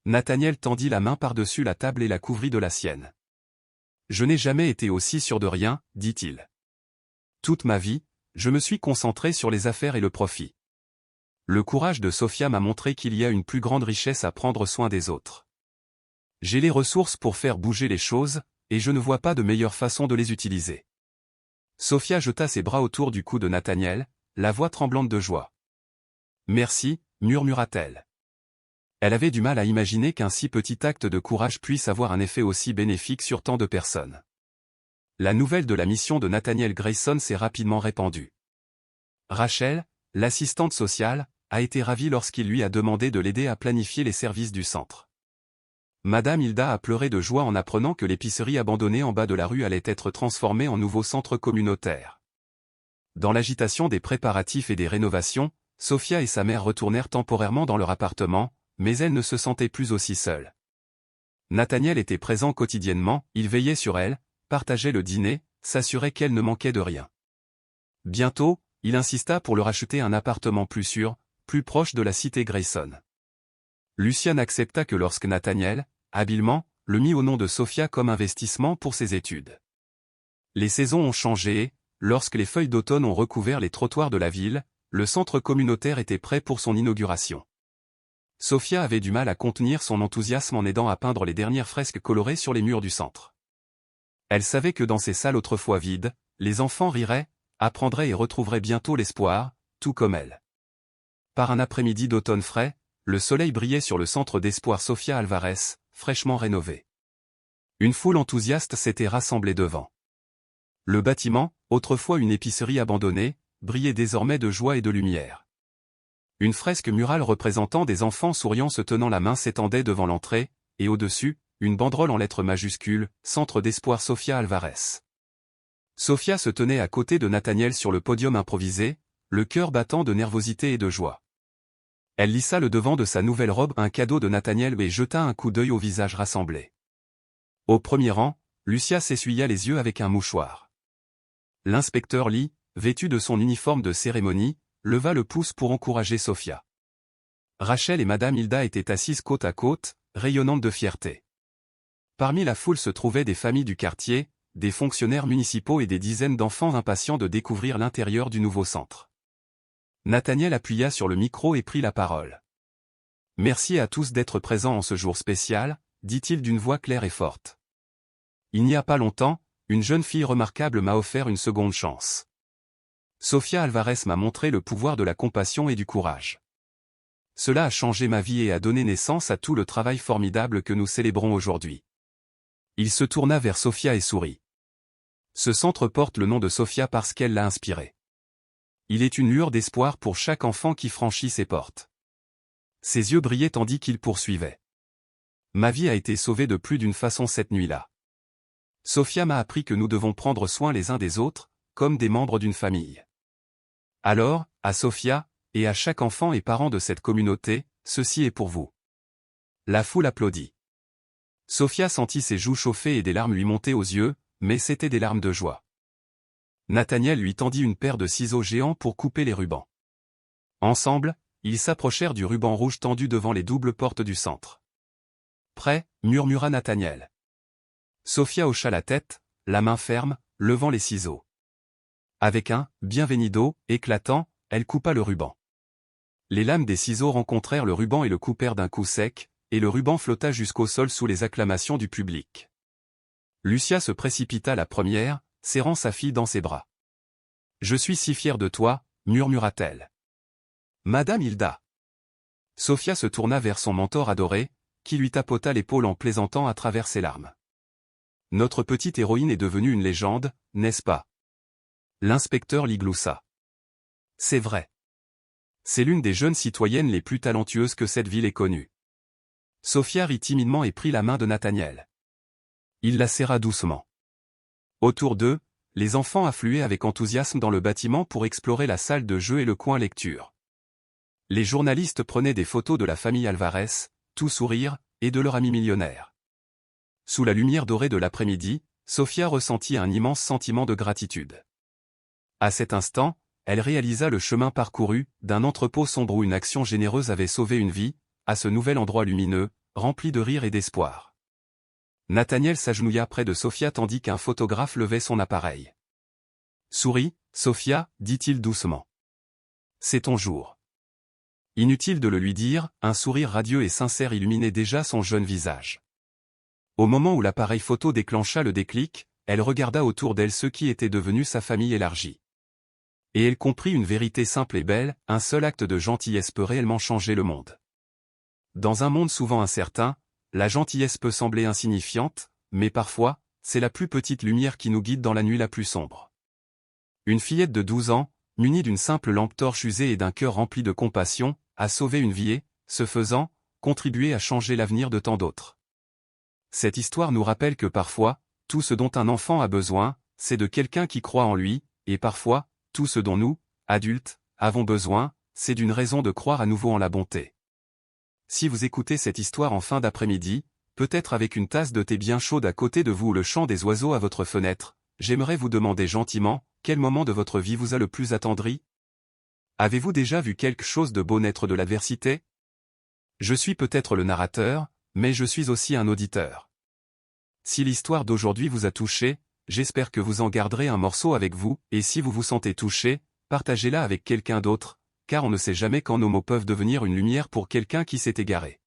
Nathaniel tendit la main par-dessus la table et la couvrit de la sienne. « Je n'ai jamais été aussi sûr de rien, » dit-il. « Toute ma vie, je me suis concentré sur les affaires et le profit. Le courage de Sophia m'a montré qu'il y a une plus grande richesse à prendre soin des autres. J'ai les ressources pour faire bouger les choses, et je ne vois pas de meilleure façon de les utiliser. Sophia jeta ses bras autour du cou de Nathaniel, la voix tremblante de joie. Merci, murmura-t-elle. Elle avait du mal à imaginer qu'un si petit acte de courage puisse avoir un effet aussi bénéfique sur tant de personnes. La nouvelle de la mission de Nathaniel Grayson s'est rapidement répandue. Rachel, l'assistante sociale, a été ravie lorsqu'il lui a demandé de l'aider à planifier les services du centre. Madame Hilda a pleuré de joie en apprenant que l'épicerie abandonnée en bas de la rue allait être transformée en nouveau centre communautaire. Dans l'agitation des préparatifs et des rénovations, Sophia et sa mère retournèrent temporairement dans leur appartement, mais elle ne se sentait plus aussi seule. Nathaniel était présent quotidiennement, il veillait sur elle, partageait le dîner, s'assurait qu'elle ne manquait de rien. Bientôt, il insista pour leur acheter un appartement plus sûr, plus proche de la cité Grayson. Lucian accepta que lorsque Nathaniel, habilement, le mit au nom de Sophia comme investissement pour ses études. Les saisons ont changé et, lorsque les feuilles d'automne ont recouvert les trottoirs de la ville, le centre communautaire était prêt pour son inauguration. Sophia avait du mal à contenir son enthousiasme en aidant à peindre les dernières fresques colorées sur les murs du centre. Elle savait que dans ces salles autrefois vides, les enfants riraient, apprendraient et retrouveraient bientôt l'espoir, tout comme elle. Par un après-midi d'automne frais, le soleil brillait sur le centre d'espoir Sofia Alvarez, fraîchement rénové. Une foule enthousiaste s'était rassemblée devant. Le bâtiment, autrefois une épicerie abandonnée, brillait désormais de joie et de lumière. Une fresque murale représentant des enfants souriant se tenant la main s'étendait devant l'entrée, et au-dessus, une banderole en lettres majuscules, Centre d'espoir Sofia Alvarez. Sophia se tenait à côté de Nathaniel sur le podium improvisé, le cœur battant de nervosité et de joie. Elle lissa le devant de sa nouvelle robe, un cadeau de Nathaniel, et jeta un coup d'œil au visage rassemblé. Au premier rang, Lucia s'essuya les yeux avec un mouchoir. L'inspecteur Lee, vêtu de son uniforme de cérémonie, leva le pouce pour encourager Sophia. Rachel et Madame Hilda étaient assises côte à côte, rayonnantes de fierté. Parmi la foule se trouvaient des familles du quartier, des fonctionnaires municipaux et des dizaines d'enfants impatients de découvrir l'intérieur du nouveau centre. Nathaniel appuya sur le micro et prit la parole. « Merci à tous d'être présents en ce jour spécial, dit-il d'une voix claire et forte. Il n'y a pas longtemps, une jeune fille remarquable m'a offert une seconde chance. Sofia Alvarez m'a montré le pouvoir de la compassion et du courage. Cela a changé ma vie et a donné naissance à tout le travail formidable que nous célébrons aujourd'hui. » Il se tourna vers Sophia et sourit. Ce centre porte le nom de Sophia parce qu'elle l'a inspiré. Il est une lueur d'espoir pour chaque enfant qui franchit ses portes. Ses yeux brillaient tandis qu'il poursuivait. Ma vie a été sauvée de plus d'une façon cette nuit-là. Sophia m'a appris que nous devons prendre soin les uns des autres, comme des membres d'une famille. Alors, à Sophia, et à chaque enfant et parent de cette communauté, ceci est pour vous. La foule applaudit. Sophia sentit ses joues chauffer et des larmes lui monter aux yeux, mais c'étaient des larmes de joie. Nathaniel lui tendit une paire de ciseaux géants pour couper les rubans. Ensemble, ils s'approchèrent du ruban rouge tendu devant les doubles portes du centre. « Prêt » murmura Nathaniel. Sophia hocha la tête, la main ferme, levant les ciseaux. Avec un « bienvenido » éclatant, elle coupa le ruban. Les lames des ciseaux rencontrèrent le ruban et le coupèrent d'un coup sec, et le ruban flotta jusqu'au sol sous les acclamations du public. Lucia se précipita la première, serrant sa fille dans ses bras. « Je suis si fière de toi » murmura-t-elle. « Madame Hilda !» Sophia se tourna vers son mentor adoré, qui lui tapota l'épaule en plaisantant à travers ses larmes. « Notre petite héroïne est devenue une légende, n'est-ce pas ?» L'inspecteur Lee gloussa. « C'est vrai. C'est l'une des jeunes citoyennes les plus talentueuses que cette ville ait connue. » Sophia rit timidement et prit la main de Nathaniel. Il la serra doucement. Autour d'eux, les enfants affluaient avec enthousiasme dans le bâtiment pour explorer la salle de jeu et le coin lecture. Les journalistes prenaient des photos de la famille Alvarez, tout sourire, et de leur ami millionnaire. Sous la lumière dorée de l'après-midi, Sophia ressentit un immense sentiment de gratitude. À cet instant, elle réalisa le chemin parcouru, d'un entrepôt sombre où une action généreuse avait sauvé une vie, à ce nouvel endroit lumineux, rempli de rire et d'espoir. Nathaniel s'agenouilla près de Sophia tandis qu'un photographe levait son appareil. « Souris, Sophia, dit-il doucement. C'est ton jour. Inutile de le lui dire, un sourire radieux et sincère illuminait déjà son jeune visage. Au moment où l'appareil photo déclencha le déclic, elle regarda autour d'elle ceux qui étaient devenus sa famille élargie. Et elle comprit une vérité simple et belle, un seul acte de gentillesse peut réellement changer le monde. Dans un monde souvent incertain, la gentillesse peut sembler insignifiante, mais parfois, c'est la plus petite lumière qui nous guide dans la nuit la plus sombre. Une fillette de 12 ans, munie d'une simple lampe torche usée et d'un cœur rempli de compassion, a sauvé une vie et, ce faisant, contribué à changer l'avenir de tant d'autres. Cette histoire nous rappelle que parfois, tout ce dont un enfant a besoin, c'est de quelqu'un qui croit en lui, et parfois, tout ce dont nous, adultes, avons besoin, c'est d'une raison de croire à nouveau en la bonté. Si vous écoutez cette histoire en fin d'après-midi, peut-être avec une tasse de thé bien chaude à côté de vous ou le chant des oiseaux à votre fenêtre, j'aimerais vous demander gentiment, quel moment de votre vie vous a le plus attendri? Avez-vous déjà vu quelque chose de beau naître de l'adversité? Je suis peut-être le narrateur, mais je suis aussi un auditeur. Si l'histoire d'aujourd'hui vous a touché, j'espère que vous en garderez un morceau avec vous, et si vous vous sentez touché, partagez-la avec quelqu'un d'autre, car on ne sait jamais quand nos mots peuvent devenir une lumière pour quelqu'un qui s'est égaré.